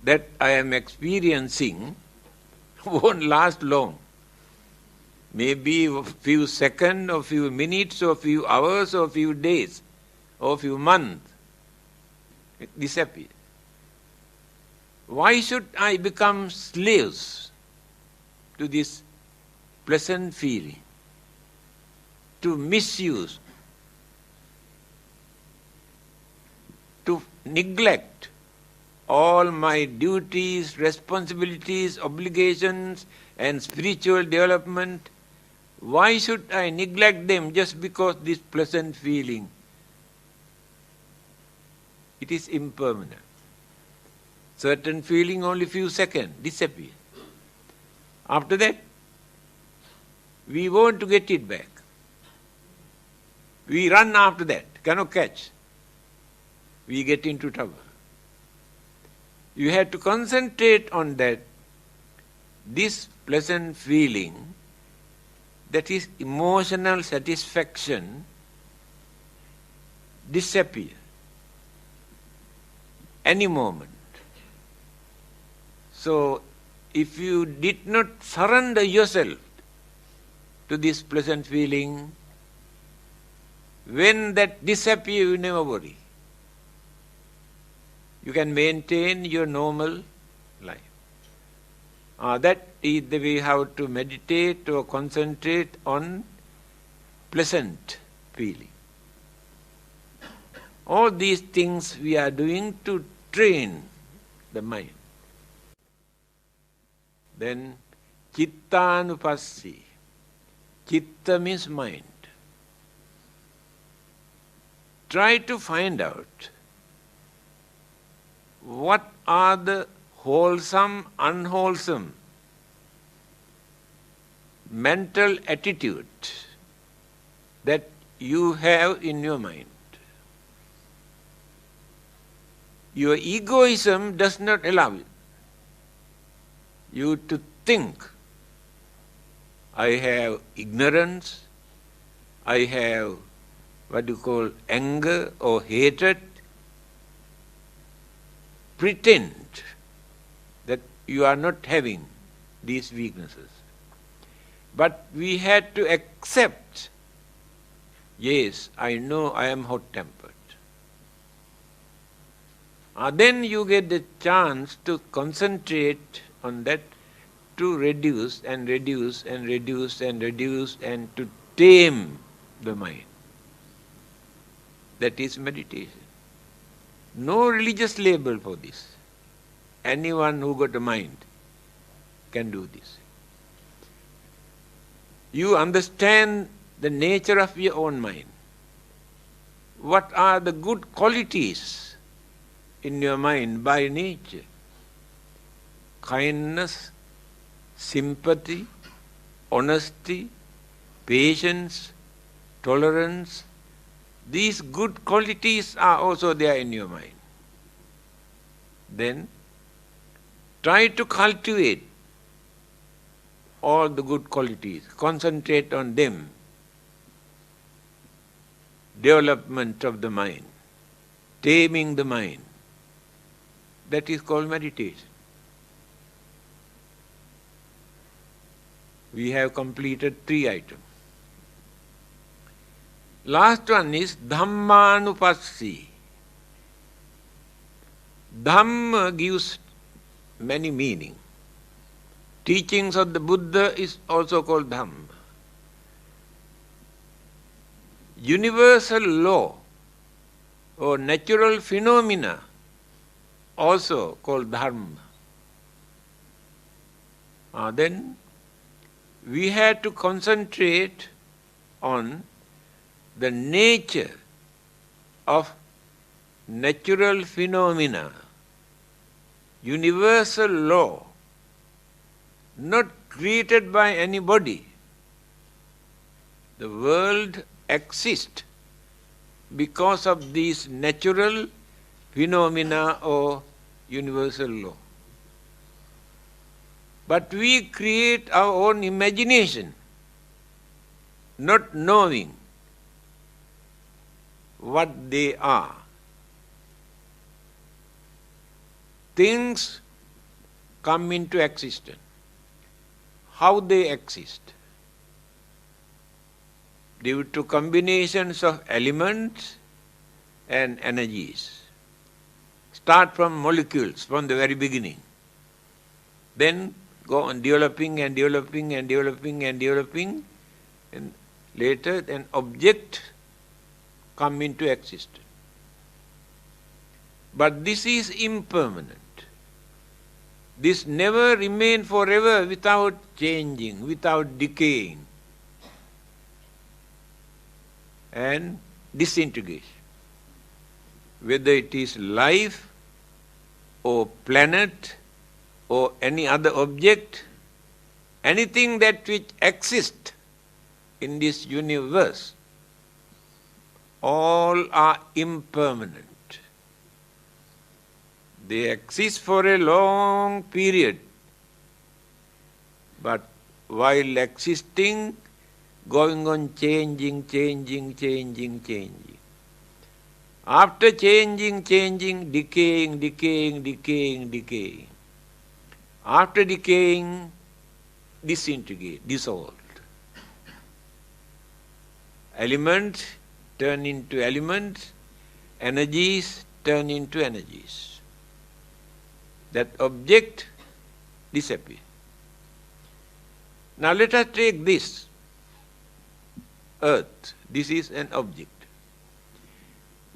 that I am experiencing won't last long. Maybe a few seconds, or few minutes, or few hours, or few days, or few months. It disappears. Why should I become slaves to this pleasant feeling? To misuse, to neglect all my duties, responsibilities, obligations and spiritual development. Why should I neglect them just because this pleasant feeling? It is impermanent. Certain feeling only few seconds, disappear. After that, we want to get it back. We run after that, cannot catch. We get into trouble. You have to concentrate on that. This pleasant feeling, that is emotional satisfaction, disappear. any moment. So, if you did not surrender yourself to this pleasant feeling, when that disappears, you never worry. You can maintain your normal life. That is the way how to meditate or concentrate on pleasant feeling. All these things we are doing to train the mind. Then, Chittanupassi. Chitta means mind. Try to find out what are the wholesome, unwholesome mental attitude that you have in your mind. Your egoism does not allow you to think, I have ignorance, I have what you call anger or hatred. Pretend that you are not having these weaknesses. But we had to accept, yes, I know I am hot-tempered. Then you get the chance to concentrate on that, to reduce and reduce and reduce and reduce and to tame the mind. That is meditation. No religious label for this. Anyone who got a mind can do this. You understand the nature of your own mind. What are the good qualities in your mind by nature? Kindness, sympathy, honesty, patience, tolerance. These good qualities are also there in your mind. Then try to cultivate all the good qualities. Concentrate on them. Development of the mind. Taming the mind. That is called meditation. We have completed 3 items. Last one is Dhammanupassi. Dhamma gives many meanings. Teachings of the Buddha is also called Dhamma. Universal law or natural phenomena also called Dharma. Then we had to concentrate on the nature of natural phenomena, universal law, not created by anybody. The world exists because of these natural phenomena or universal law. But we create our own imagination, not knowing what they are. Things come into existence. How they exist? Due to combinations of elements and energies. Start from molecules from the very beginning. Then go on developing and developing and developing and developing, and later an object come into existence. But this is impermanent. This never remains forever without changing, without decaying and disintegration. Whether it is life or planet or any other object, anything that which exists in this universe, all are impermanent. They exist for a long period, but while existing, going on changing. After changing, decaying. After decaying, disintegrate, dissolved. Elements turn into elements, energies turn into energies. That object disappears. Now let us take this earth. This is an object.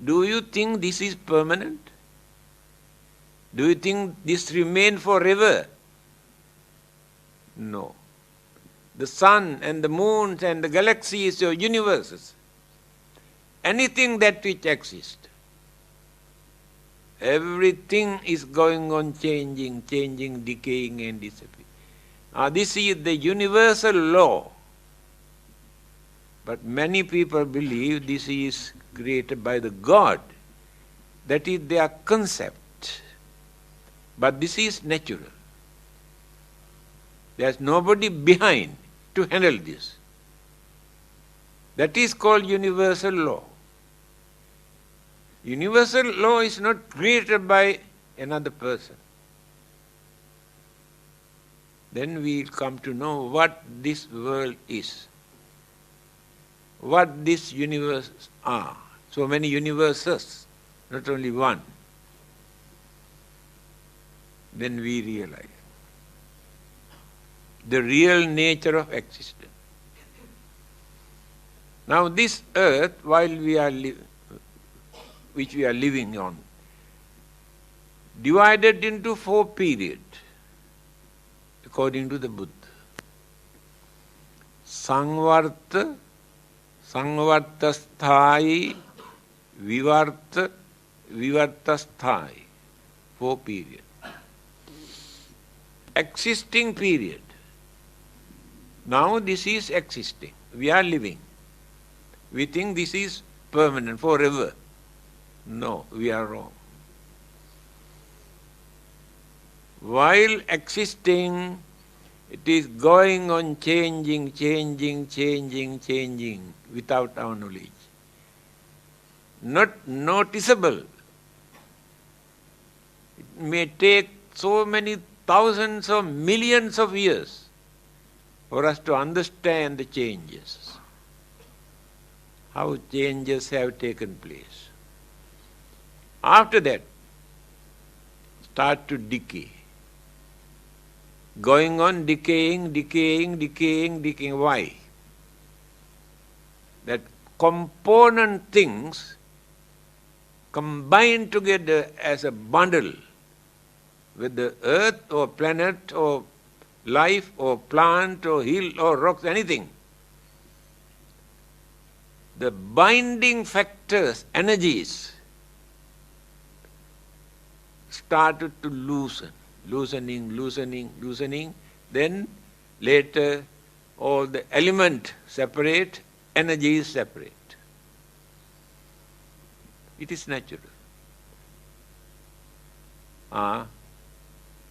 Do you think this is permanent? Do you think this remains forever? No. The sun and the moons and the galaxies or universes, anything that which exists, everything is going on changing, decaying and disappearing. Now this is the universal law. But many people believe this is created by the God. That is their concept. But this is natural. There is nobody behind to handle this. That is called universal law. Universal law is not created by another person. Then we come to know what this world is. What this universe are. So many universes, not only one. Then we realize the real nature of existence. Now this earth, while we are which we are living on, divided into 4 periods, according to the Buddha. Sangvarta, Sangvartasthai, Vivarta, Vivartasthai. 4 periods. Existing period. Now this is existing. We are living. We think this is permanent, forever. No, we are wrong. While existing, it is going on changing without our knowledge. Not noticeable. It may take so many thousands or millions of years for us to understand the changes. How changes have taken place. After that, start to decay. Going on decaying. Why? That component things combine together as a bundle with the earth or planet or life or plant or hill or rocks, anything. The binding factors, energies, started to loosening. Then later all the element separate, energy is separate. It is natural.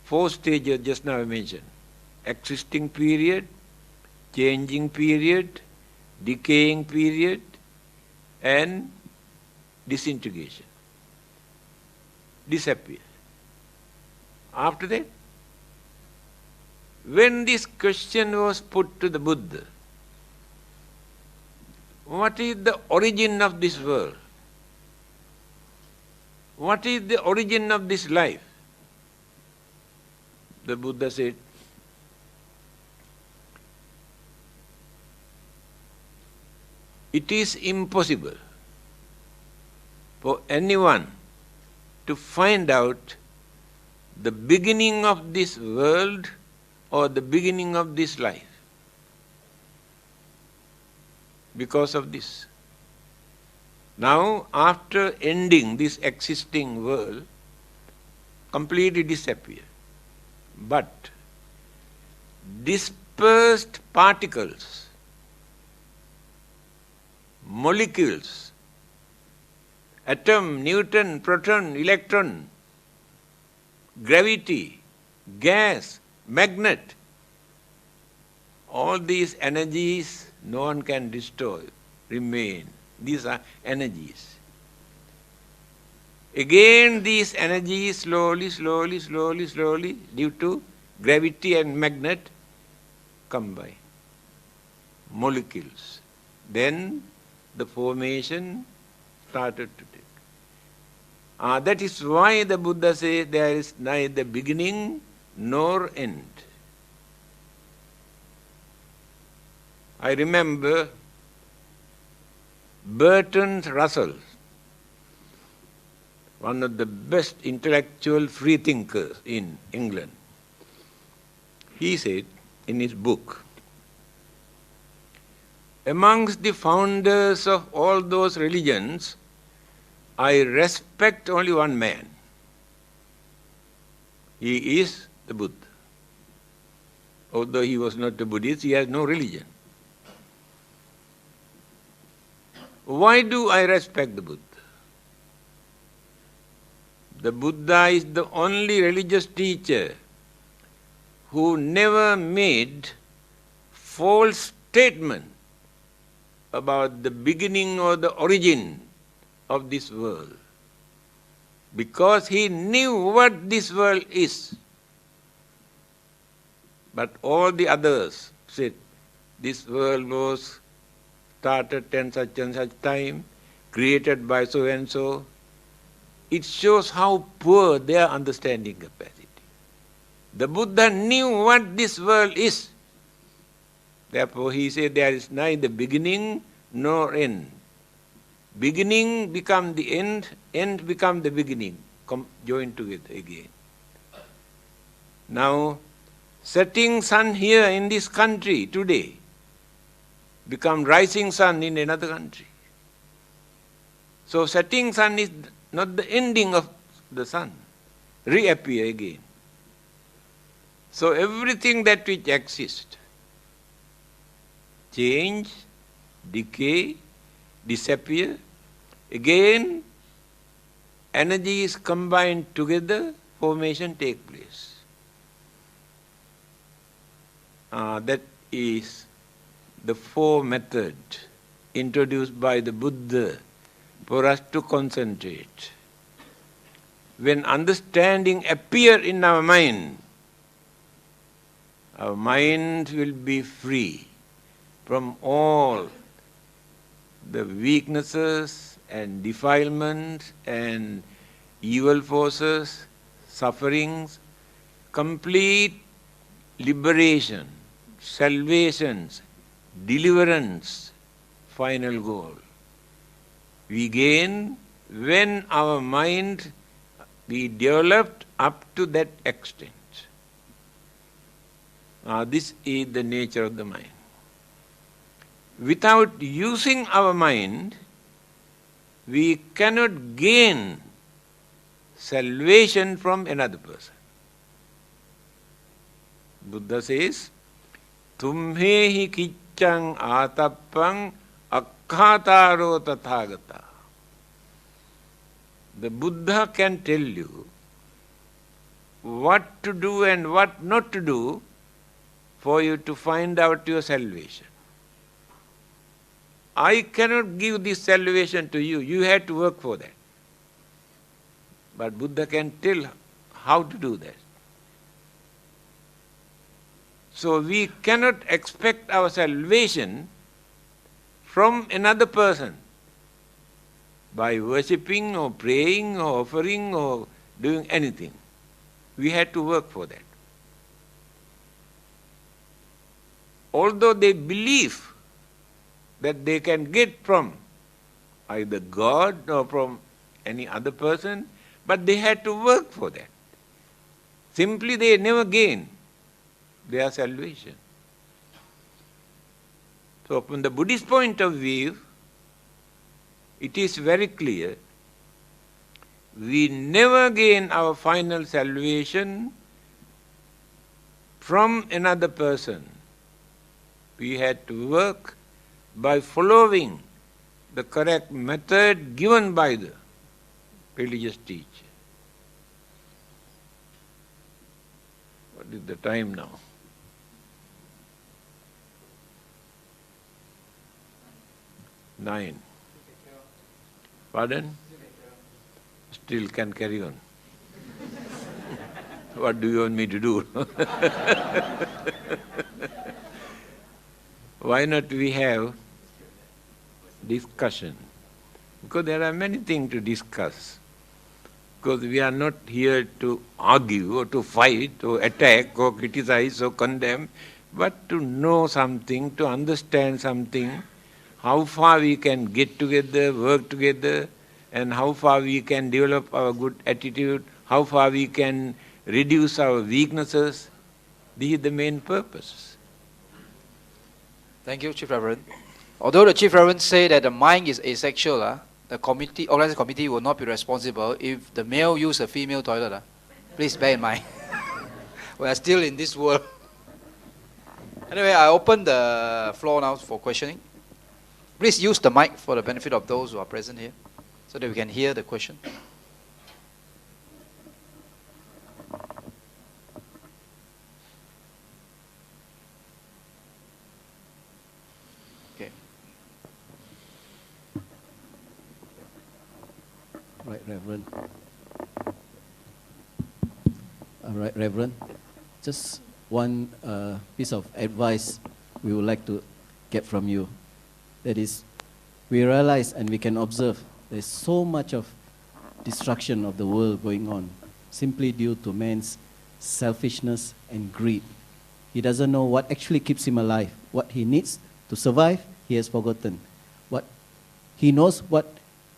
4 stages just now I mentioned. Existing period, changing period, decaying period, and disintegration. Disappear. After that, when this question was put to the Buddha, what is the origin of this world? What is the origin of this life? The Buddha said, it is impossible for anyone to find out the beginning of this world or the beginning of this life. Because of this. Now, after ending this existing world, completely disappear. But dispersed particles, molecules, atom, neutron, proton, electron, gravity, gas, magnet, all these energies no one can destroy, remain. These are energies. Again these energies slowly, due to gravity and magnet, combine. Molecules. Then the formation started to take. That is why the Buddha says there is neither beginning nor end. I remember Bertrand Russell, one of the best intellectual freethinkers in England. He said in his book, amongst the founders of all those religions, I respect only one man. He is the Buddha. Although he was not a Buddhist, he has no religion. Why do I respect the Buddha? The Buddha is the only religious teacher who never made false statement about the beginning or the origin of this world. Because he knew what this world is. But all the others said, this world was started and such time, created by so and so. It shows how poor their understanding capacity. The Buddha knew what this world is. Therefore he said there is neither beginning nor end. Beginning become the end become the beginning, joined together again. Now, setting sun here in this country today become rising sun in another country. So setting sun is not the ending of the sun, reappear again. So everything that which exists, change, decay, disappear, again energy is combined together, formation take place. That is the four method introduced by the Buddha for us to concentrate. When understanding appear in our mind will be free from all the weaknesses and defilements and evil forces, sufferings, complete liberation, salvations, deliverance, final goal. We gain when our mind be developed up to that extent. This is the nature of the mind. Without using our mind, we cannot gain salvation from another person. Buddha says, Tumhehi kiccang atappang akkhataro tathagata. The Buddha can tell you what to do and what not to do for you to find out your salvation. I cannot give this salvation to you. You have to work for that. But Buddha can tell how to do that. So we cannot expect our salvation from another person by worshipping or praying or offering or doing anything. We have to work for that. Although they believe that they can get from either God or from any other person, but they had to work for that. Simply they never gain their salvation. So from the Buddhist point of view, it is very clear, we never gain our final salvation from another person. We had to work by following the correct method given by the religious teacher. What is the time now? 9. Pardon? still can carry on. What do you want me to do? Why not we have discussion? Because there are many things to discuss. Because we are not here to argue or to fight or attack or criticize or condemn, but to know something, to understand something, how far we can get together, work together, and how far we can develop our good attitude, how far we can reduce our weaknesses. This is the main purpose. Thank you, Chief Reverend. Although the Chief Reverend say that the mind is asexual, the organizing committee will not be responsible if the male use a female toilet. Please bear in mind. We are still in this world. Anyway, I open the floor now for questioning. Please use the mic for the benefit of those who are present here, so that we can hear the question. Okay. Right, Reverend. Right, Reverend. Just one piece of advice we would like to get from you. That is, we realize and we can observe there's so much of destruction of the world going on simply due to man's selfishness and greed. He doesn't know what actually keeps him alive. What he needs to survive, he has forgotten. What he knows what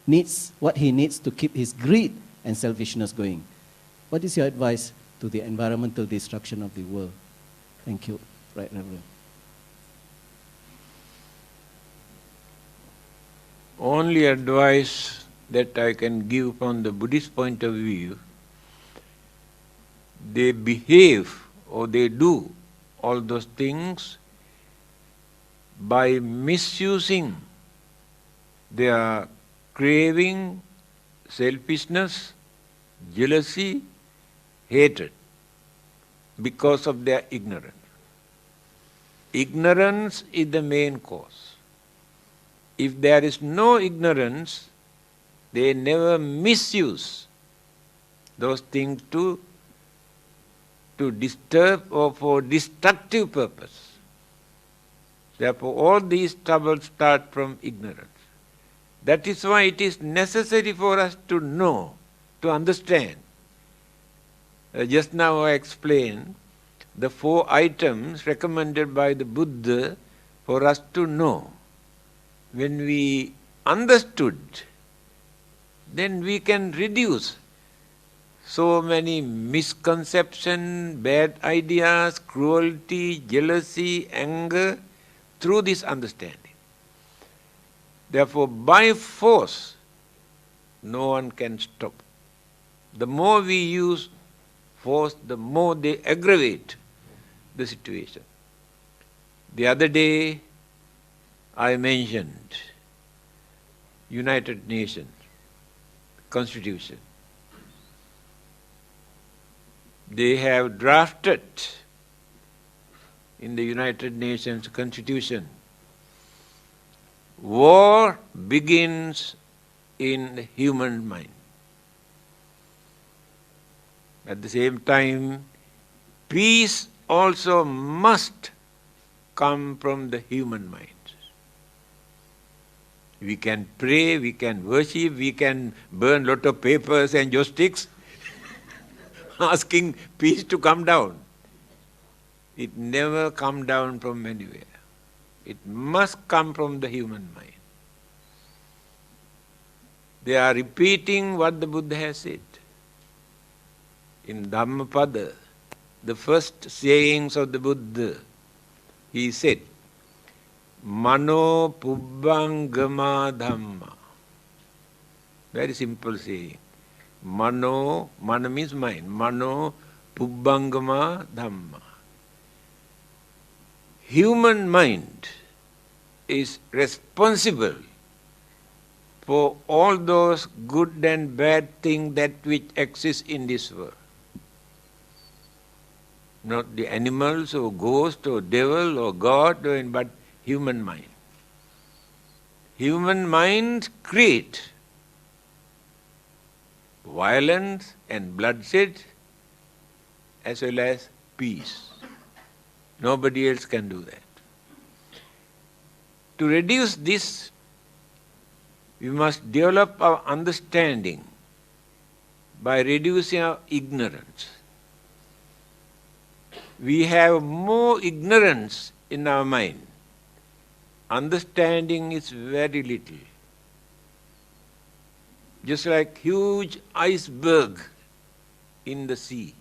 he needs to keep his greed and selfishness going. What is your advice to the environmental destruction of the world? Thank you, Right Reverend. Only advice that I can give from the Buddhist point of view, they behave or they do all those things by misusing their craving, selfishness, jealousy, hatred, because of their ignorance. Ignorance is the main cause. If there is no ignorance, they never misuse those things to disturb or for destructive purpose. Therefore, all these troubles start from ignorance. That is why it is necessary for us to know, to understand. Just now I explained the 4 items recommended by the Buddha for us to know. When we understood, then we can reduce so many misconceptions, bad ideas, cruelty, jealousy, anger, through this understanding. Therefore, by force, no one can stop. The more we use force, the more they aggravate the situation. The other day, I mentioned United Nations Constitution. They have drafted in the United Nations Constitution, war begins in the human mind. At the same time, peace also must come from the human mind. We can pray, we can worship, we can burn lot of papers and joysticks asking peace to come down. It never come down from anywhere. It must come from the human mind. They are repeating what the Buddha has said. In Dhammapada, the first sayings of the Buddha, he said, Mano Pubbangama Dhamma. Very simple saying. Mana means mind. Mano Pubbangama Dhamma. Human mind is responsible for all those good and bad things that which exist in this world. Not the animals or ghost or devil or God, but human mind. Human mind create violence and bloodshed as well as peace. Nobody else can do that. To reduce this, we must develop our understanding by reducing our ignorance. We have more ignorance in our mind. Understanding is very little. Just like huge iceberg in the sea.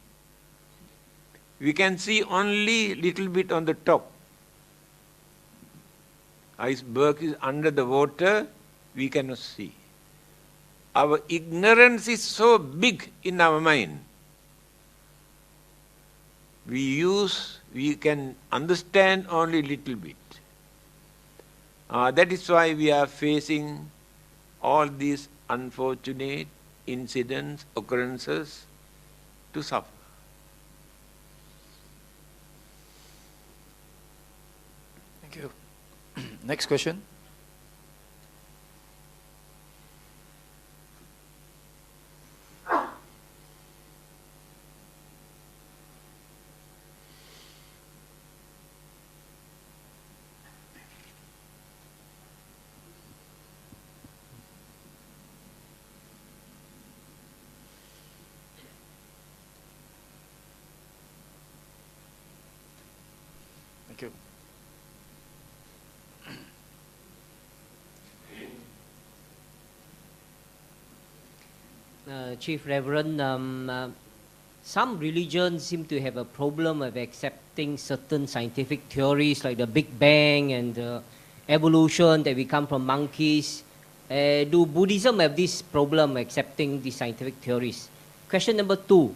We can see only little bit on the top. Iceberg is under the water, we cannot see. Our ignorance is so big in our mind. We can understand only little bit. That is why we are facing all these unfortunate incidents, occurrences to suffer. Thank you. Next question. Thank you. Chief Reverend, some religions seem to have a problem of accepting certain scientific theories like the Big Bang and evolution, that we come from monkeys. Do Buddhism have this problem accepting these scientific theories? Question number 2.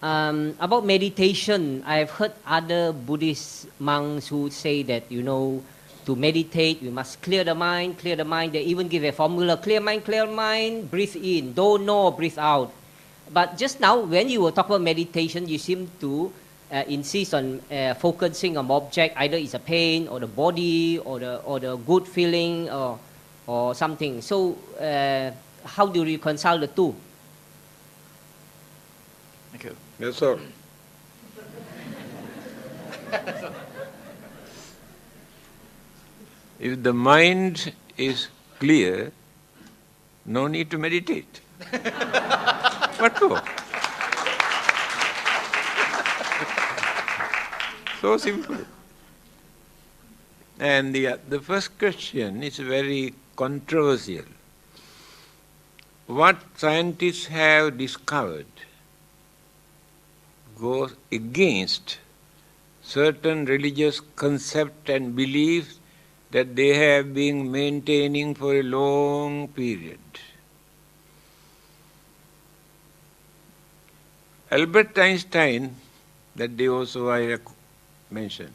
About meditation, I've heard other Buddhist monks who say that, to meditate, we must clear the mind. They even give a formula, clear mind, breathe in, don't know, breathe out. But just now, when you were talking about meditation, you seem to insist on focusing on object, either it's a pain or the body or the good feeling or something. So how do you reconcile the two? Thank you. Yes, sir. If the mind is clear, no need to meditate. What for? So simple. And the first question is very controversial. What scientists have discovered goes against certain religious concepts and beliefs that they have been maintaining for a long period. Albert Einstein, that day also I mentioned,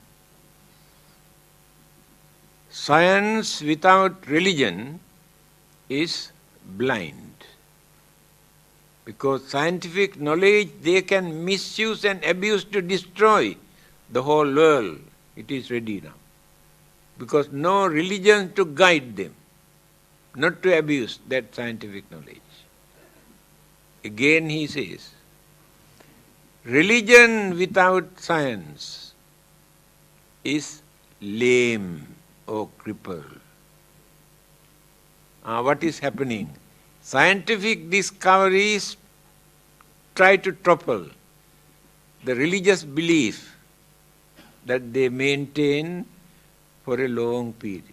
science without religion is blind. Because scientific knowledge they can misuse and abuse to destroy the whole world. It is ready now. Because no religion to guide them, not to abuse that scientific knowledge. Again he says, religion without science is lame or crippled. What is happening? Scientific discoveries try to topple the religious belief that they maintain for a long period.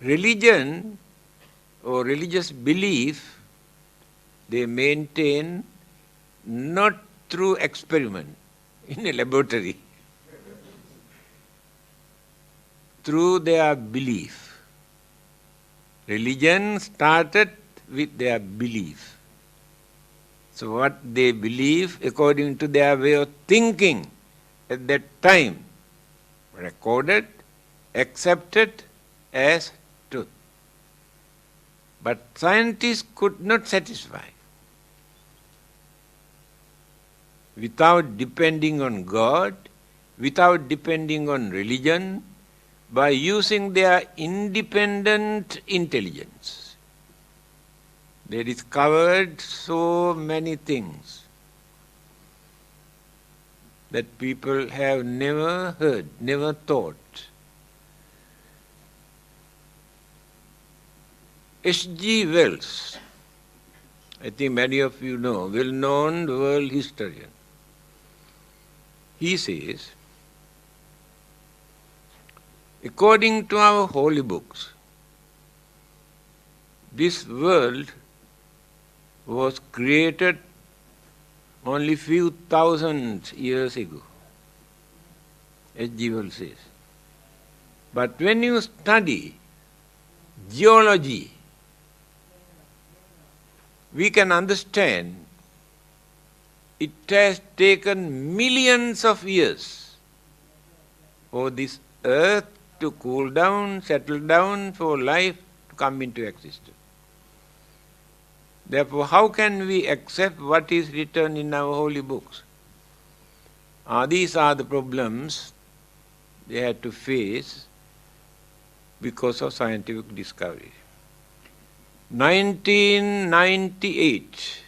Religion or religious belief they maintain not through experiment in a laboratory, through their belief. Religion started with their belief. So what they believe according to their way of thinking at that time, recorded, accepted as truth. But scientists could not satisfy. Without depending on God, without depending on religion, by using their independent intelligence. They discovered so many things that people have never heard, never thought. H.G. Wells, I think many of you know, well-known world historian. He says, according to our holy books, this world was created only few thousand years ago. H.G. Wells says. But when you study geology, we can understand it has taken millions of years for this earth to cool down, settle down, for life to come into existence. Therefore, how can we accept what is written in our holy books? These are the problems they had to face because of scientific discovery. 1998,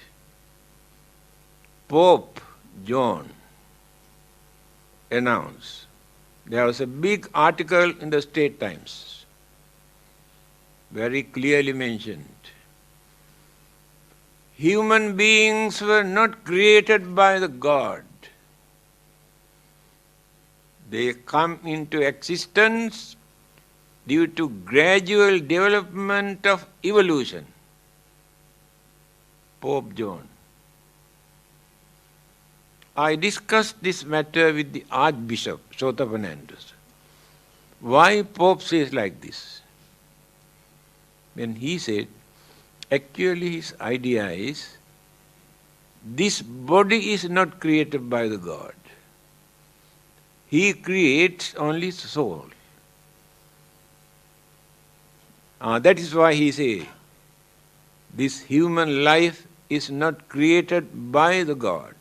Pope John announced, there was a big article in the State Times, very clearly mentioned, human beings were not created by the God. They come into existence due to gradual development of evolution. Pope John. I discussed this matter with the Archbishop, Dhammananda. Why Pope says like this? When he said, actually his idea is, this body is not created by the God. He creates only soul. That is why he says, this human life is not created by the God.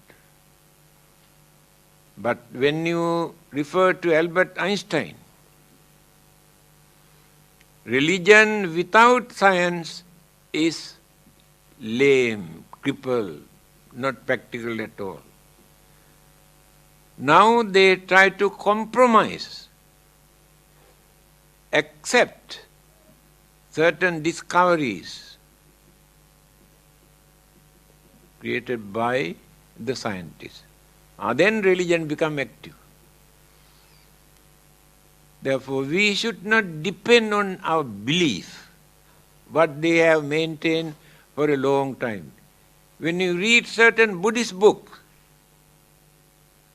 But when you refer to Albert Einstein, religion without science is lame, crippled, not practical at all. Now they try to compromise, accept certain discoveries created by the scientists. Then religion becomes active. Therefore, we should not depend on our belief, what they have maintained for a long time. When you read certain Buddhist books,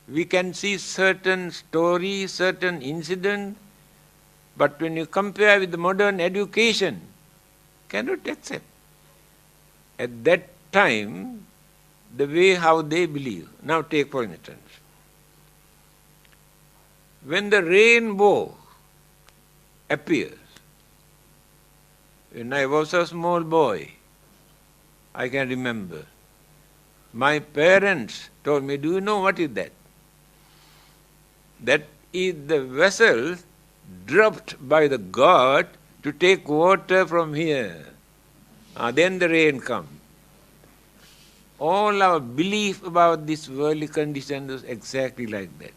we can see certain stories, certain incidents, but when you compare with the modern education, cannot accept. At that time, the way how they believe. Now take for instance, when the rainbow appears, when I was a small boy, I can remember, my parents told me, do you know what is that? That is the vessel dropped by the God to take water from here. Then the rain comes. All our belief about this worldly condition was exactly like that.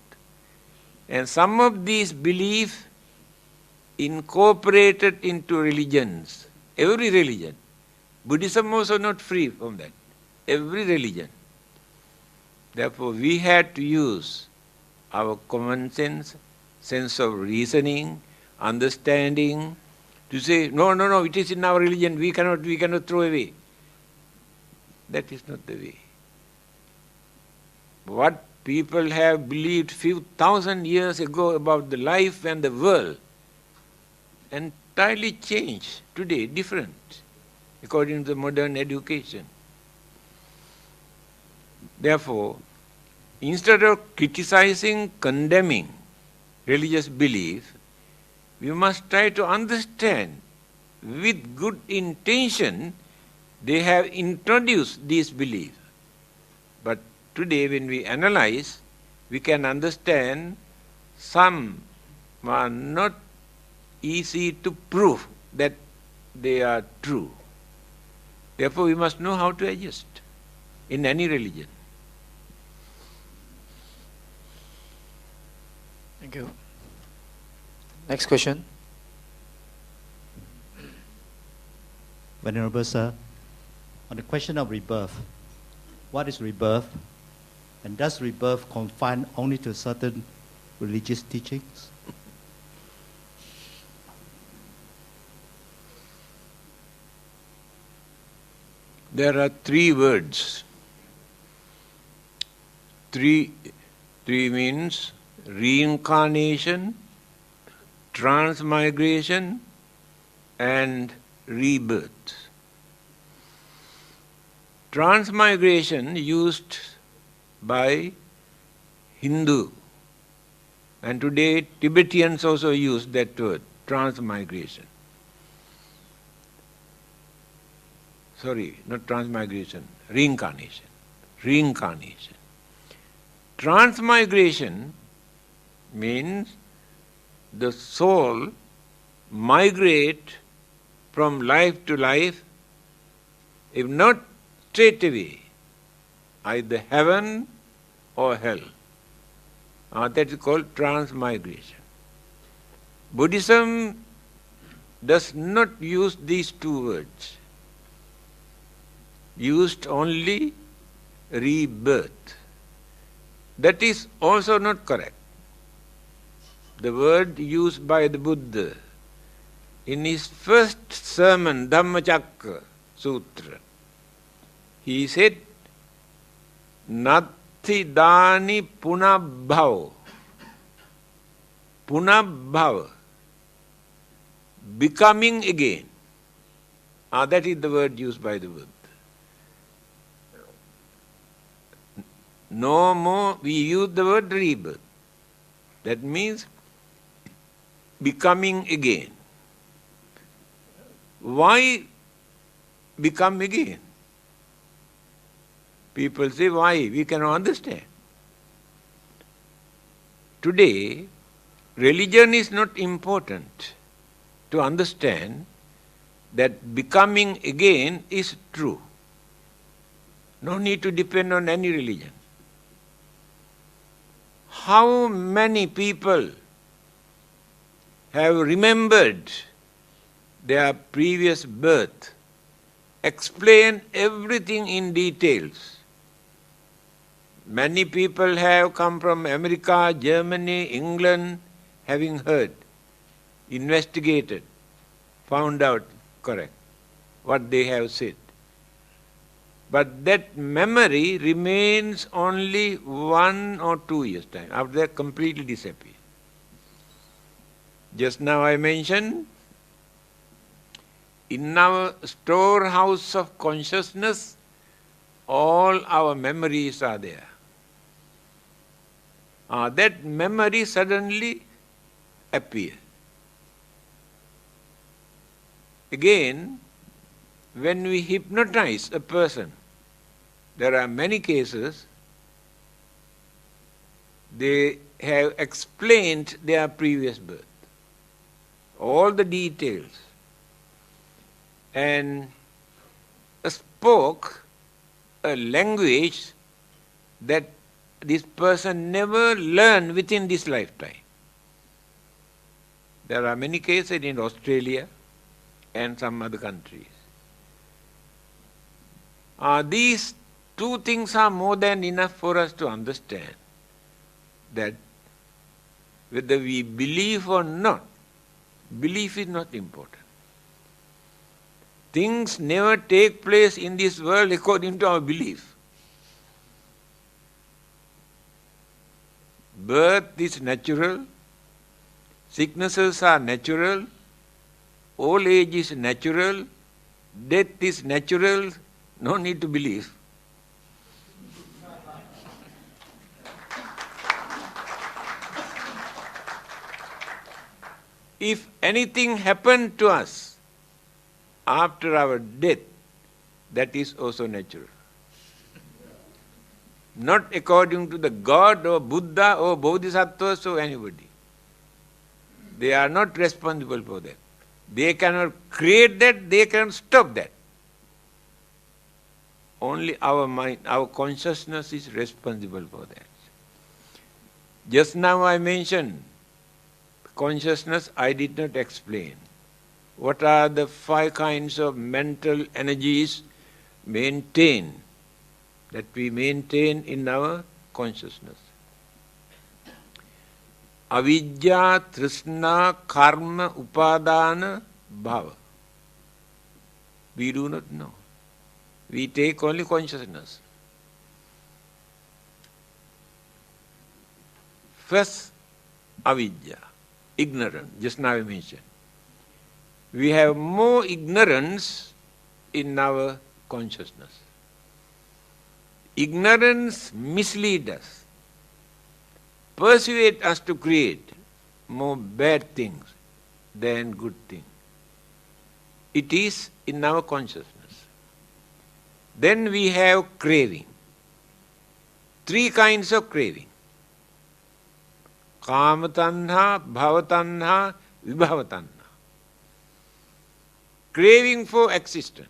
And some of these beliefs incorporated into religions, every religion. Buddhism also not free from that. Every religion. Therefore, we had to use our common sense of reasoning, understanding, to say, no, it is in our religion, we cannot throw away. That is not the way. What people have believed few thousand years ago about the life and the world entirely changed today, different, according to the modern education. Therefore, instead of criticizing, condemning religious belief, we must try to understand with good intention they have introduced these beliefs. But today when we analyze, we can understand some are not easy to prove that they are true. Therefore, we must know how to adjust in any religion. Thank you. Next question. Venerable Sir, on the question of rebirth, what is rebirth? And does rebirth confine only to certain religious teachings? There are three words. Three means reincarnation, transmigration, and rebirth. Transmigration used by Hindu, and today Tibetans also use that word, transmigration. Sorry, not transmigration, reincarnation. Reincarnation. Transmigration means the soul migrate from life to life, if not straight away, either heaven or hell. That is called transmigration. Buddhism does not use these two words. Used only rebirth. That is also not correct. The word used by the Buddha in his first sermon, Dhamma Sutra, he said, Natti dani punabhava. Punabhava. Becoming again. That is the word used by the Buddha. No more we use the word rebirth. That means becoming again. Why become again? People say, why? We cannot understand. Today, religion is not important to understand that becoming again is true. No need to depend on any religion. How many people have remembered their previous birth, explain everything in details? Many people have come from America, Germany, England, having heard, investigated, found out correct what they have said. But that memory remains only 1 or 2 years' time. After that, completely disappears. Just now I mentioned, in our storehouse of consciousness, all our memories are there. That memory suddenly appears. Again, when we hypnotize a person, there are many cases, they have explained their previous birth, all the details, and spoke a language that this person never learned within this lifetime. There are many cases in Australia and some other countries. These two things are more than enough for us to understand that whether we believe or not, belief is not important. Things never take place in this world according to our belief. Birth is natural, sicknesses are natural, old age is natural, death is natural, no need to believe. If anything happened to us after our death, that is also natural. Not according to the God or Buddha or Bodhisattvas or anybody. They are not responsible for that. They cannot create that, they cannot stop that. Only our mind, our consciousness is responsible for that. Just now I mentioned consciousness, I did not explain. What are the 5 kinds of mental energies that we maintain in our consciousness? Avidya, Trishna, Karma, Upadhana, Bhava. We do not know. We take only consciousness. First, avidya, ignorance, just now I mentioned. We have more ignorance in our consciousness. Ignorance misleads us, persuades us to create more bad things than good things. It is in our consciousness. Then we have craving. 3 kinds of craving. Kama tanha, bhava tanha, vibhava tanha. Craving for existence.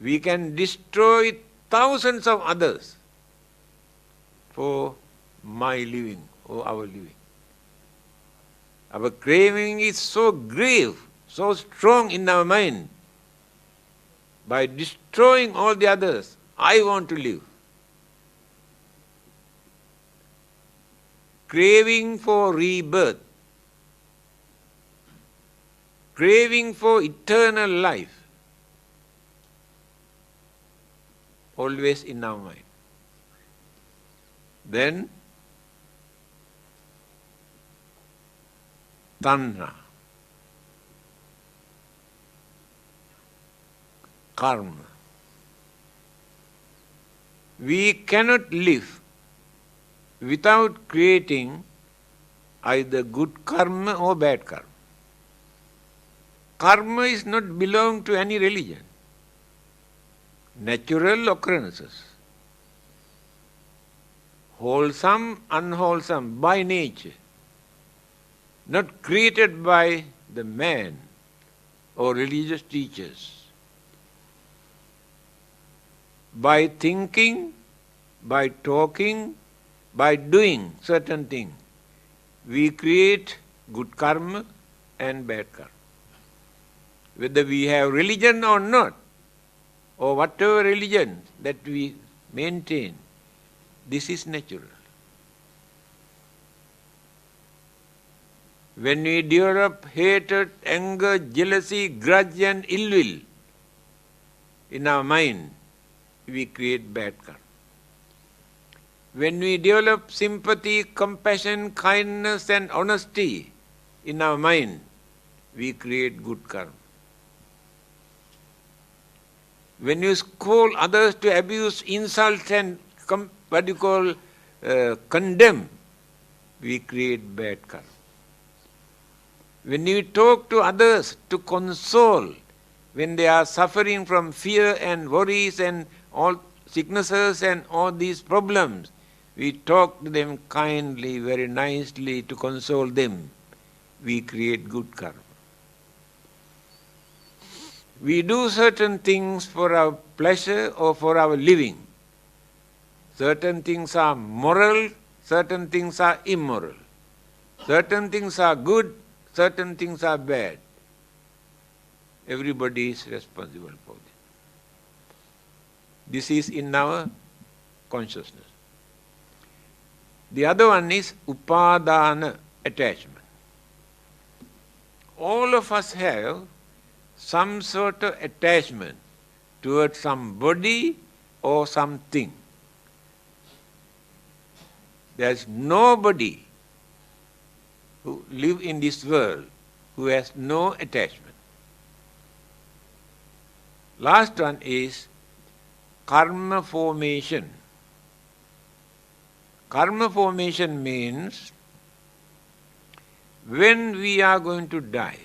We can destroy thousands of others for my living or our living. Our craving is so grave, so strong in our mind. By destroying all the others, I want to live. Craving for rebirth. Craving for eternal life. Always in our mind. Then, tanha. Karma. We cannot live without creating either good karma or bad karma. Karma is not belong to any religion. Natural occurrences. Wholesome, unwholesome, by nature. Not created by the man or religious teachers. By thinking, by talking, by doing certain things, we create good karma and bad karma. Whether we have religion or not, or whatever religion that we maintain, this is natural. When we develop hatred, anger, jealousy, grudge and ill will in our mind, we create bad karma. When we develop sympathy, compassion, kindness and honesty in our mind, we create good karma. When you scold others to abuse, insult and condemn, we create bad karma. When you talk to others to console, when they are suffering from fear and worries and all sicknesses and all these problems, we talk to them kindly, very nicely to console them. We create good karma. We do certain things for our pleasure or for our living. Certain things are moral, certain things are immoral. Certain things are good, certain things are bad. Everybody is responsible for it. This is in our consciousness. The other one is Upadhana Attachment. All of us have some sort of attachment towards somebody or something. There is nobody who lives in this world who has no attachment. Last one is karma formation. Karma formation means when we are going to die,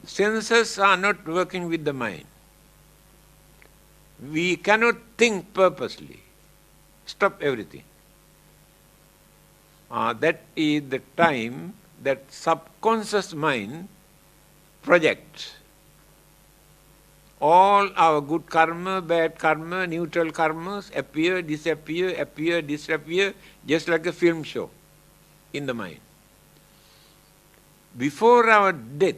senses are not working with the mind. We cannot think purposely. Stop everything. that is the time that subconscious mind projects all our good karma, bad karma, neutral karmas appear, disappear, just like a film show in the mind. Before our death,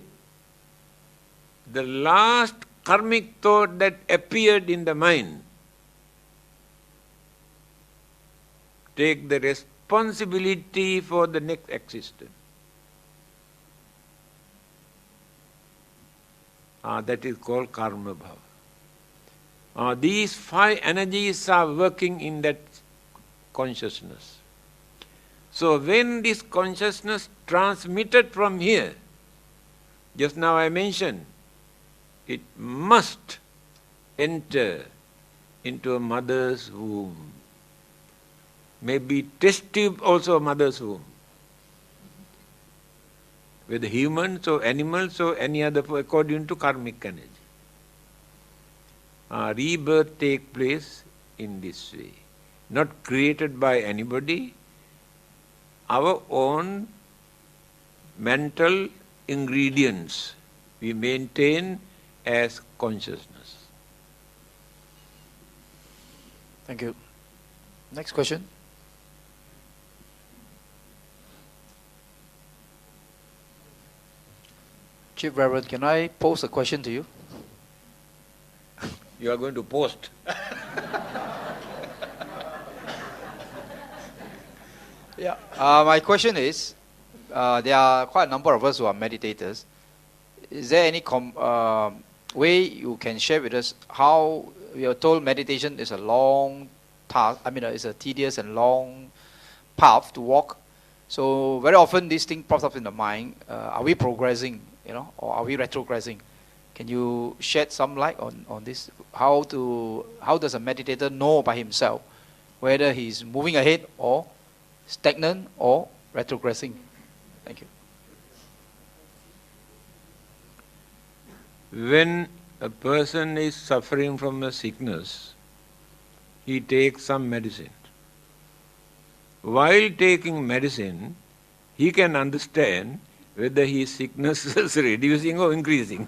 the last karmic thought that appeared in the mind take the responsibility for the next existence. That is called karma bhava. These 5 energies are working in that consciousness. So when this consciousness transmitted from here, just now I mentioned, it must enter into a mother's womb. Maybe test tube also a mother's womb. Whether humans or animals or any other, according to karmic energy. Rebirth takes place in this way. Not created by anybody, our own mental ingredients we maintain as consciousness. Thank you. Next question. Chief Reverend, can I pose a question to you? You are going to post. Yeah. My question is, there are quite a number of us who are meditators. Is there any way you can share with us how we are told meditation is a long task? I mean, it's a tedious and long path to walk. So very often this thing pops up in the mind. Are we progressing, or are we retrogressing? Can you shed some light on this? How does a meditator know by himself whether he's moving ahead or stagnant or retrogressing? Thank you. When a person is suffering from a sickness, he takes some medicine. While taking medicine, he can understand whether his sickness is reducing or increasing.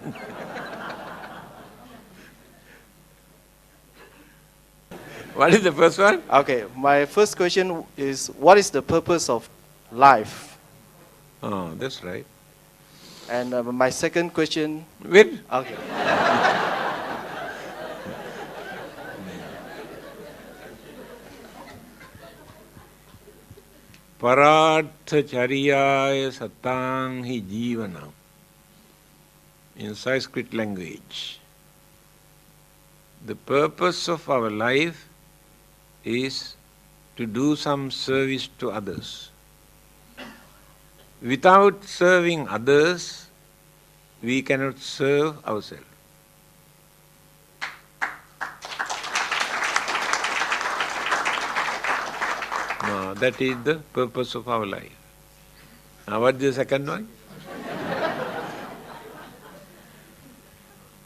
What is the first one? Okay, my first question is, what is the purpose of life? Oh, that's right. And my second question... Wait. Okay. Paratha chariyaya satang hi jivanam. In Sanskrit language, the purpose of our life is to do some service to others. Without serving others, we cannot serve ourselves. No, that is the purpose of our life. Now, what is the second one?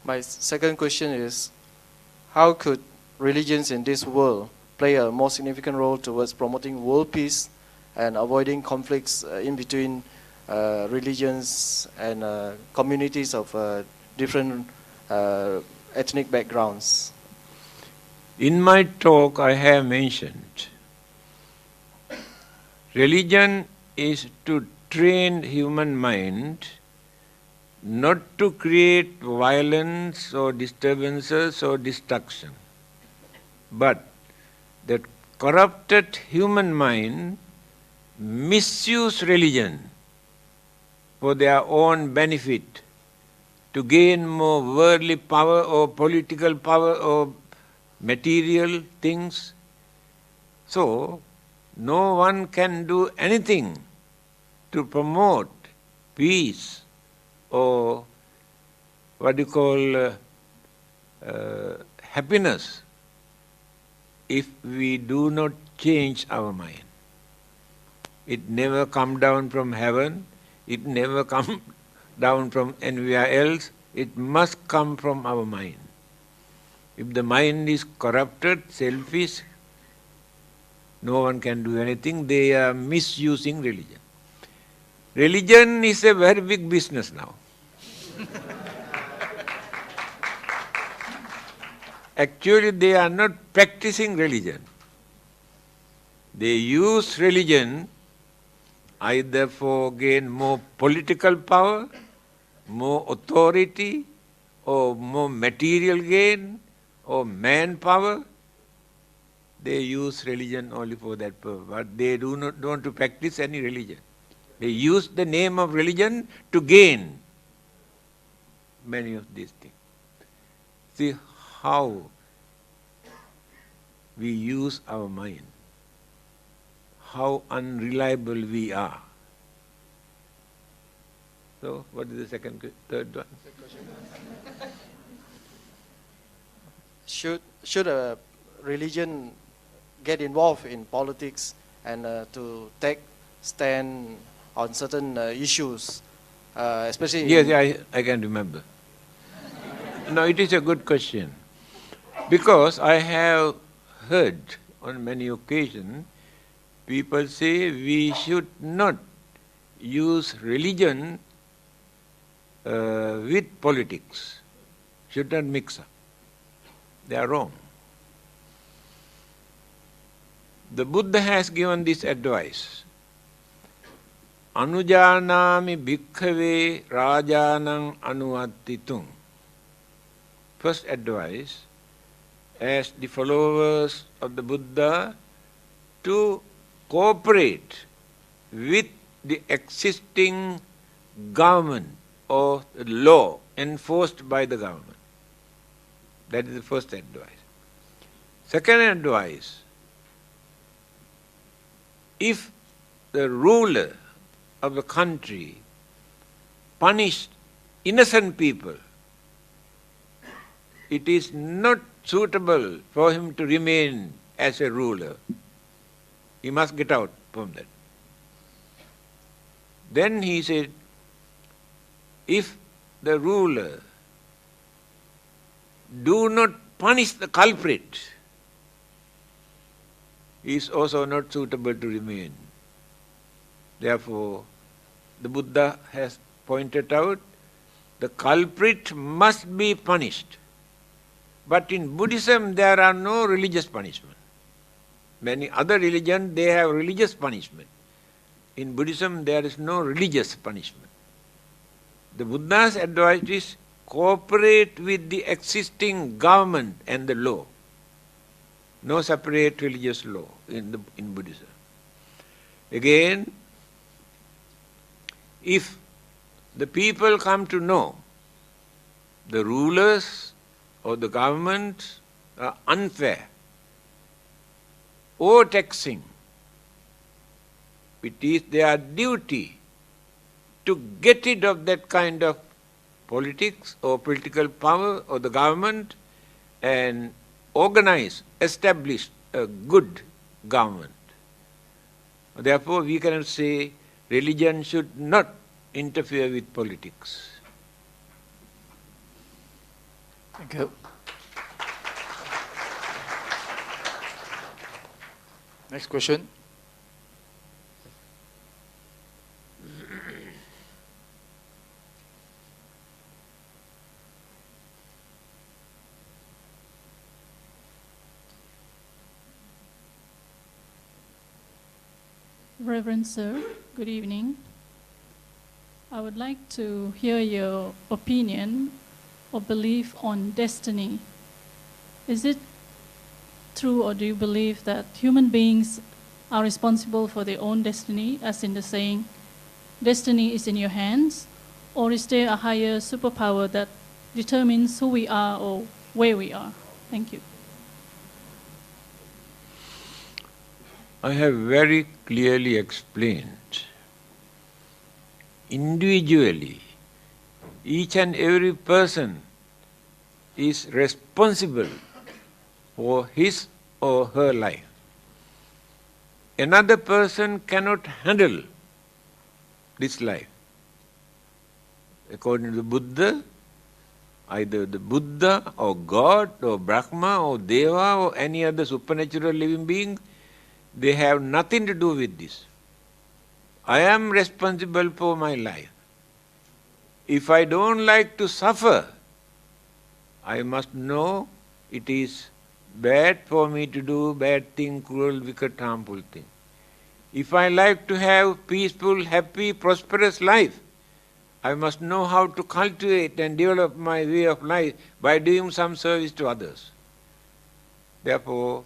My second question is, how could religions in this world play a more significant role towards promoting world peace and avoiding conflicts in between religions and communities of different ethnic backgrounds? In my talk, I have mentioned religion is to train human mind not to create violence or disturbances or destruction, but that corrupted human mind misuse religion for their own benefit, to gain more worldly power or political power or material things. So, no one can do anything to promote peace or what you call happiness if we do not change our mind. It never come down from heaven, it never come down from anywhere else, it must come from our mind. If the mind is corrupted, selfish, no one can do anything. They are misusing religion. Religion is a very big business now. Actually, they are not practicing religion. They use religion either for gain more political power, more authority, or more material gain, or manpower. They use religion only for that purpose, but they do not want to practice any religion. They use the name of religion to gain many of these things. See how we use our mind, how unreliable we are. So, what is the third one? Should a religion get involved in politics and to take stand on certain issues, especially? Yes, I can remember. No, it is a good question. Because I have heard on many occasions people say we should not use religion with politics, should not mix up. They are wrong. The Buddha has given this advice. Anujanami bhikkhave rajanam anuvattitum. First advice, as the followers of the Buddha, to cooperate with the existing government or law enforced by the government. That is the first advice. Second advice, if the ruler of the country punished innocent people, it is not suitable for him to remain as a ruler. He must get out from that. Then he said, if the ruler do not punish the culprit, he is also not suitable to remain. Therefore, the Buddha has pointed out the culprit must be punished. But in Buddhism, there are no religious punishment. Many other religions, they have religious punishment. In Buddhism, there is no religious punishment. The Buddha's advice is cooperate with the existing government and the law. No separate religious law in Buddhism. Again, if the people come to know the rulers or the government are unfair, overtaxing, it is their duty to get rid of that kind of politics or political power or the government and organize, establish a good government. Therefore, we cannot say religion should not interfere with politics. Thank you. Next question. Reverend Sir, good evening. I would like to hear your opinion or belief on destiny. Is it true, or do you believe that human beings are responsible for their own destiny, as in the saying, destiny is in your hands, or is there a higher superpower that determines who we are or where we are? Thank you. I have very clearly explained, individually, each and every person is responsible for his or her life. Another person cannot handle this life. According to the Buddha, either the Buddha or God or Brahma or Deva or any other supernatural living being they have nothing to do with this. I am responsible for my life. If I don't like to suffer, I must know it is bad for me to do bad thing, cruel, wicked, harmful thing. If I like to have peaceful, happy, prosperous life, I must know how to cultivate and develop my way of life by doing some service to others. Therefore,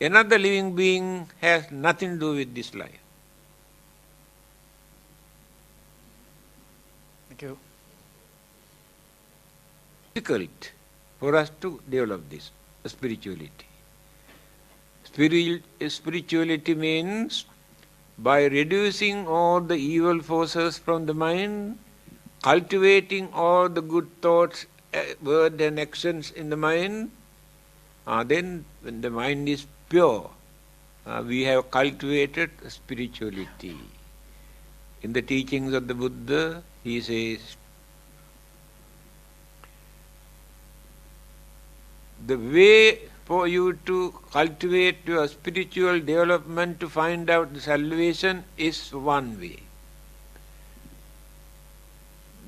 another living being has nothing to do with this life. Thank you. Difficult for us to develop this spirituality. Spirituality means by reducing all the evil forces from the mind, cultivating all the good thoughts, words and actions in the mind, then when the mind is pure, we have cultivated spirituality. In the teachings of the Buddha, he says, the way for you to cultivate your spiritual development to find out the salvation is one way.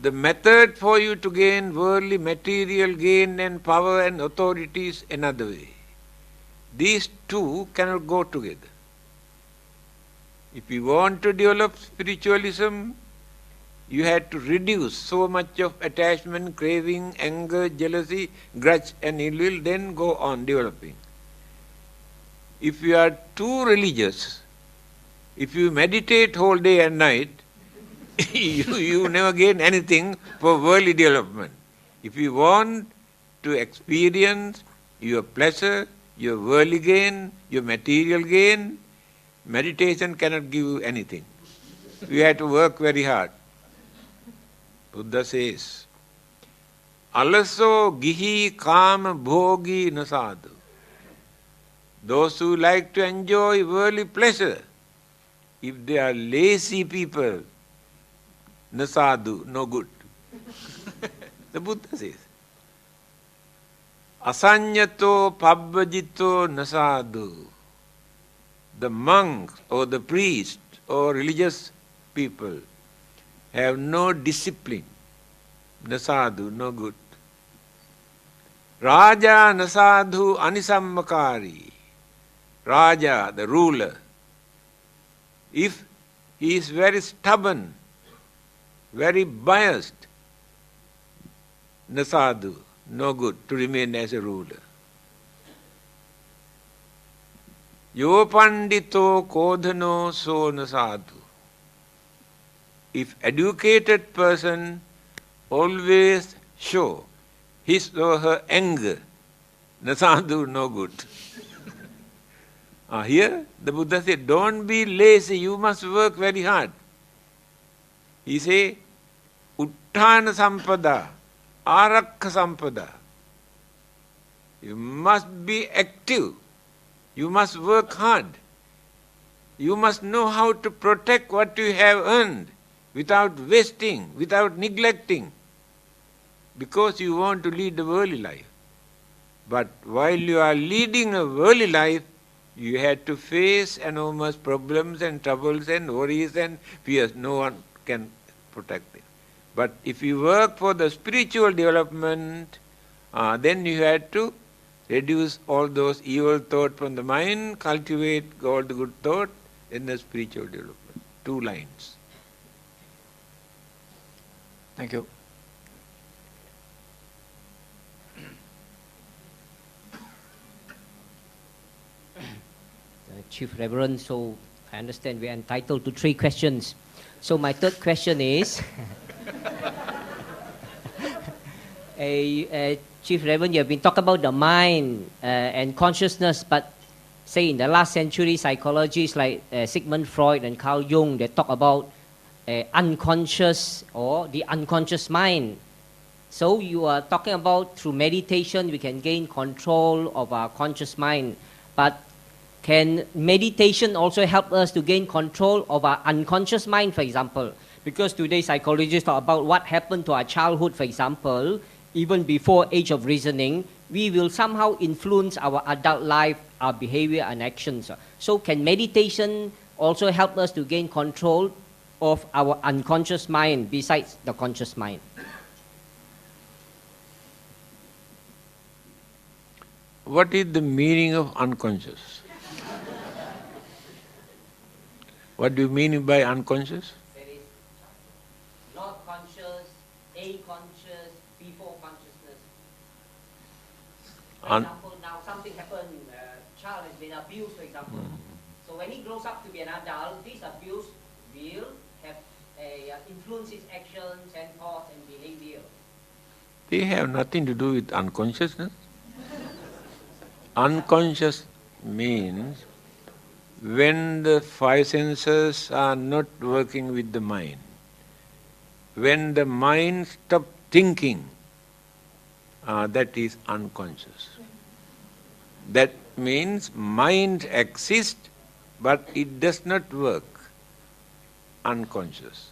The method for you to gain worldly material gain and power and authority is another way. These two cannot go together. If you want to develop spiritualism, you had to reduce so much of attachment, craving, anger, jealousy, grudge and ill will, then go on developing. If you are too religious, if you meditate whole day and night, you never gain anything for worldly development. If you want to experience your pleasure, your worldly gain, your material gain, meditation cannot give you anything. You have to work very hard. Buddha says, Alaso gihi kama bhogi nasadu. Those who like to enjoy worldly pleasure, if they are lazy people, nasadu, no good. The Buddha says, Asanyato pabbajito nasadu. The monks or the priest or religious people have no discipline. Nasadu, no good. Raja nasadu anisammakari. Raja, the ruler, if he is very stubborn, very biased, nasadu, no good to remain as a ruler. Yo pandito kodhano so nasadu. If educated person always show his or her anger, nasadu, no good. Here the Buddha said, don't be lazy, you must work very hard. He say, Upadhana sampada, arakha sampada. You must be active. You must work hard. You must know how to protect what you have earned without wasting, without neglecting, because you want to lead a worldly life. But while you are leading a worldly life, you had to face enormous problems and troubles and worries and fears. No one can protect it. But if you work for the spiritual development, then you had to reduce all those evil thoughts from the mind, cultivate all the good thought in the spiritual development. 2 lines. Thank you. Chief Reverend, so I understand we are entitled to 3 questions. So my third question is, Chief Reverend, you have been talking about the mind and consciousness, but say in the last century, psychologists like Sigmund Freud and Carl Jung, they talk about unconscious or the unconscious mind. So you are talking about through meditation we can gain control of our conscious mind, but can meditation also help us to gain control of our unconscious mind, for example? Because today psychologists talk about what happened to our childhood, for example, even before age of reasoning, we will somehow influence our adult life our behavior and actions. So can meditation also help us to gain control of our unconscious mind besides the conscious mind? What is the meaning of unconscious? What do you mean by unconscious? There is not conscious, a-conscious, before consciousness. For example, now something happened, a child has been abused, for example. So when he grows up to be an adult, this abuse will have influence his actions and thoughts and behavior. They have nothing to do with unconsciousness. Unconscious means when the five senses are not working with the mind, when the mind stops thinking, that is unconscious. That means mind exists, but it does not work. Unconscious.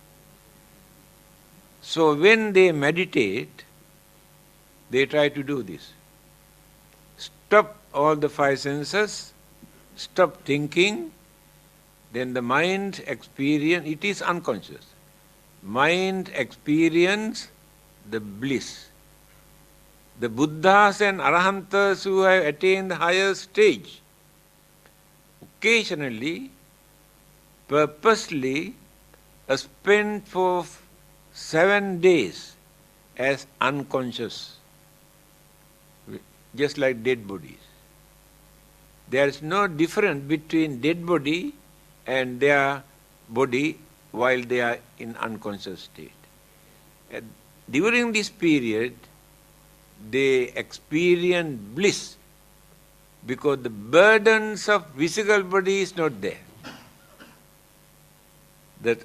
So when they meditate, they try to do this. Stop all the five senses, stop thinking, then the mind experience, it is unconscious. Mind experience the bliss. The Buddhas and Arahantas who have attained the higher stage, occasionally, purposely, spend for 7 days as unconscious, just like dead bodies. There is no difference between dead body and their body while they are in unconscious state. And during this period, they experience bliss because the burdens of physical body is not there. The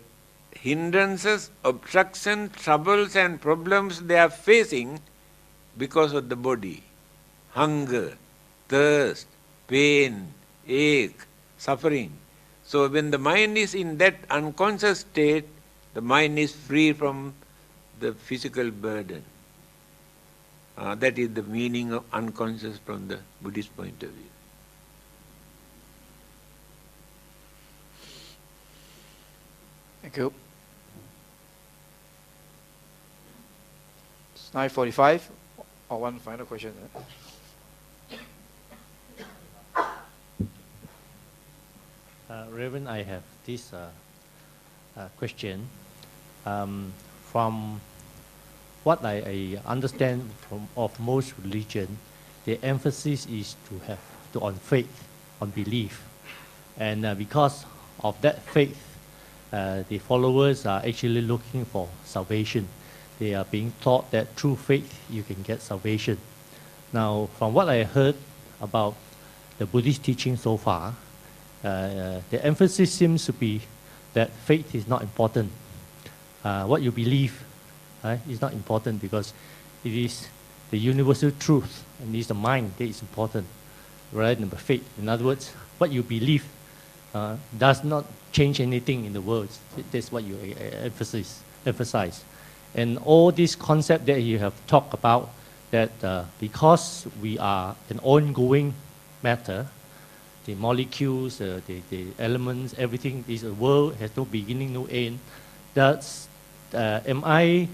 hindrances, obstructions, troubles and problems they are facing because of the body. Hunger, thirst, pain, ache, suffering. So when the mind is in that unconscious state, the mind is free from the physical burden. That is the meaning of unconscious from the Buddhist point of view. Thank you. It's 9:45. Or one final question. Reverend, I have this question. From what I understand of most religion, the emphasis is on faith, on belief. And because of that faith, the followers are actually looking for salvation. They are being taught that through faith you can get salvation. Now, from what I heard about the Buddhist teaching so far, the emphasis seems to be that faith is not important. What you believe is not important because it is the universal truth and it is the mind that is important rather than the faith. In other words, what you believe does not change anything in the world. That's what you emphasize. And all this concept that you have talked about, that because we are an ongoing matter, the molecules, the elements, everything, this world has no beginning, no end. Am I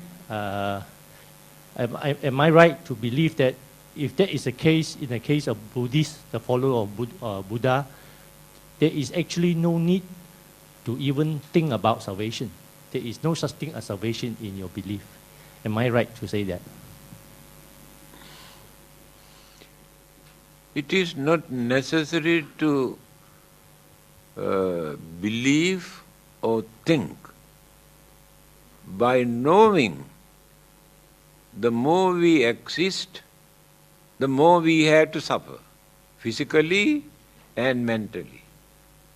right to believe that if that is the case, in the case of Buddhists, the follower of Buddha, there is actually no need to even think about salvation? There is no such thing as salvation in your belief. Am I right to say that? It is not necessary to believe or think. By knowing, the more we exist, the more we have to suffer, physically and mentally.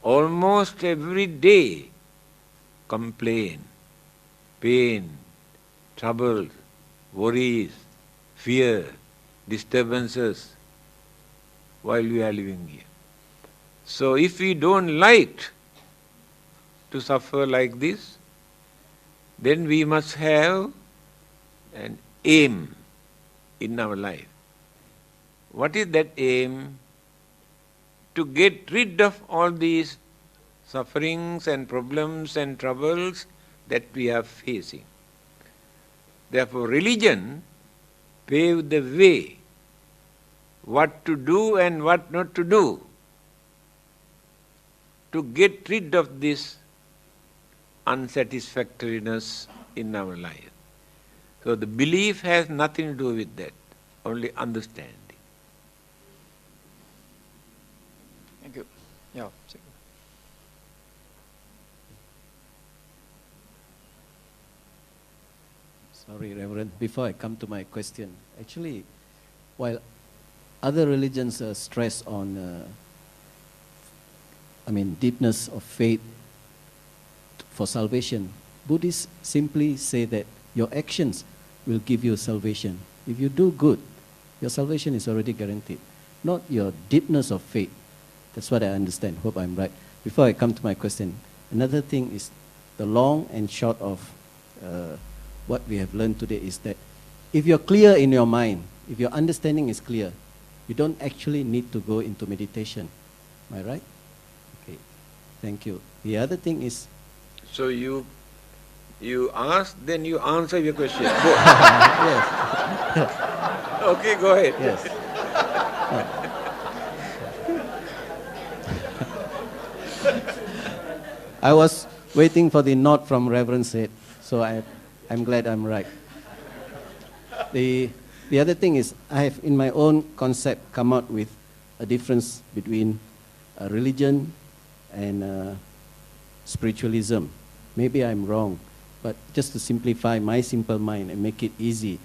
Almost every day, complain, pain, troubles, worries, fear, disturbances, while we are living here. So if we don't like to suffer like this, then we must have an aim in our life. What is that aim? to get rid of all these sufferings and problems and troubles that we are facing. Therefore, religion paved the way what to do and what not to do to get rid of this unsatisfactoriness in our life. So the belief has nothing to do with that, only understanding. Thank you. Yeah. Sorry, Reverend. Before I come to my question, actually, while other religions stress on, deepness of faith for salvation, Buddhists simply say that your actions will give you salvation. If you do good, your salvation is already guaranteed, not your deepness of faith. That's what I understand. Hope I'm right. Before I come to my question, another thing is the long and short of what we have learned today is that if you're clear in your mind, if your understanding is clear, you don't actually need to go into meditation. Am I right? Okay. Thank you. The other thing is... So you ask, then you answer your question. Yes. Okay, go ahead. Yes. I was waiting for the nod from Reverend Said, so I'm glad I'm right. The other thing is, I have in my own concept come out with a difference between religion and spiritualism. Maybe I'm wrong, but just to simplify my simple mind and make it easy,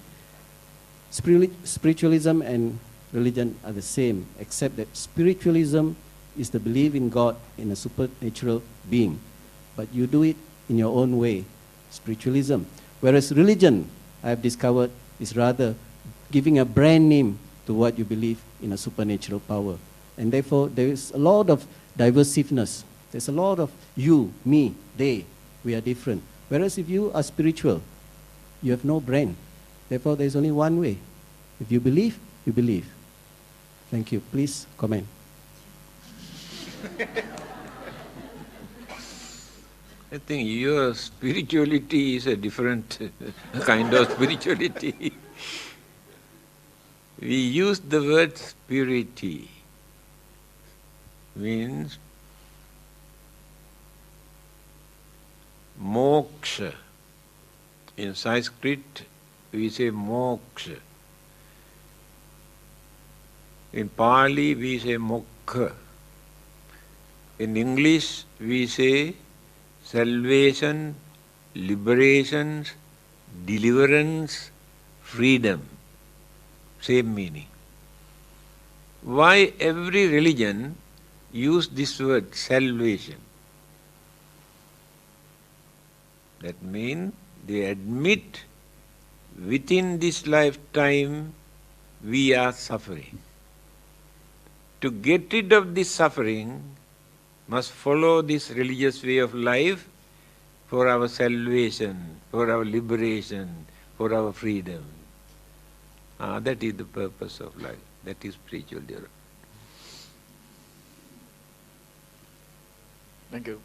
spiritualism and religion are the same, except that spiritualism is the belief in God, in a supernatural being. But you do it in your own way, spiritualism. Whereas religion, I have discovered, is rather giving a brand name to what you believe in a supernatural power. And therefore, there is a lot of diversiveness. There's a lot of you, me, they. We are different. Whereas if you are spiritual, you have no brand. Therefore, there's only one way. If you believe, you believe. Thank you. Please comment. I think your spirituality is a different kind of spirituality. We use the word spirity, means moksha. In Sanskrit, we say moksha. In Pali, we say mokha. In English, we say salvation, liberation, deliverance, freedom. Same meaning. Why every religion use this word, salvation? That means they admit within this lifetime we are suffering. To get rid of this suffering, must follow this religious way of life for our salvation, for our liberation, for our freedom. That is the purpose of life. That is spiritual development. Thank you.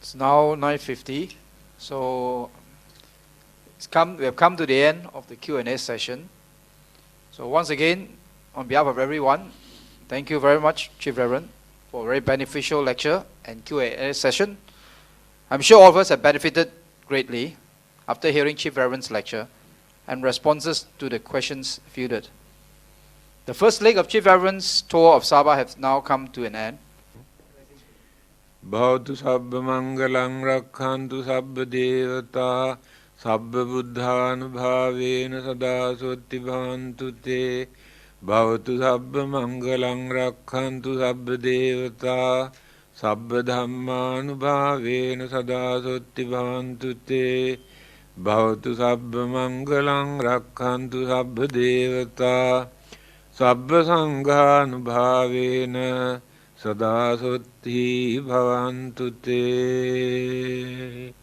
It's now 9:50, so we have come to the end of the Q&A session. So once again, on behalf of everyone, thank you very much, Chief Reverend, for a very beneficial lecture and Q&A session. I'm sure all of us have benefited greatly after hearing Chief Reverend's lecture and responses to the questions fielded. The first leg of Chief Reverend's tour of Sabah has now come to an end. Bhavatu sabba mangalang rakhantu sabba devata sabba buddhanubhavena sada sotti bhavantu te. Bhavatu sabba mangalang rakhantu sabba devata sabba dhammanubhavena sada sotti bhavantu te. Bhavatu sabba mangalang rakhantu sabba devata sabba sanghanubhavena sada sotti bhavantu te.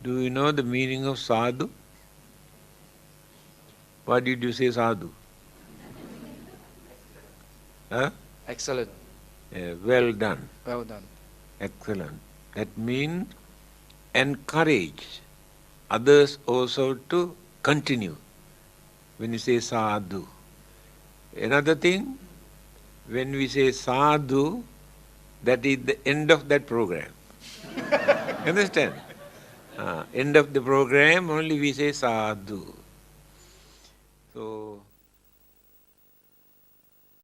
Do you know the meaning of sadhu? What did you say, sadhu? Huh? Excellent. Well done. Well done. Excellent. That means encourage others also to continue when you say sadhu. Another thing, when we say sadhu, that is the end of that program. Understand? End of the program, only we say sadhu. So,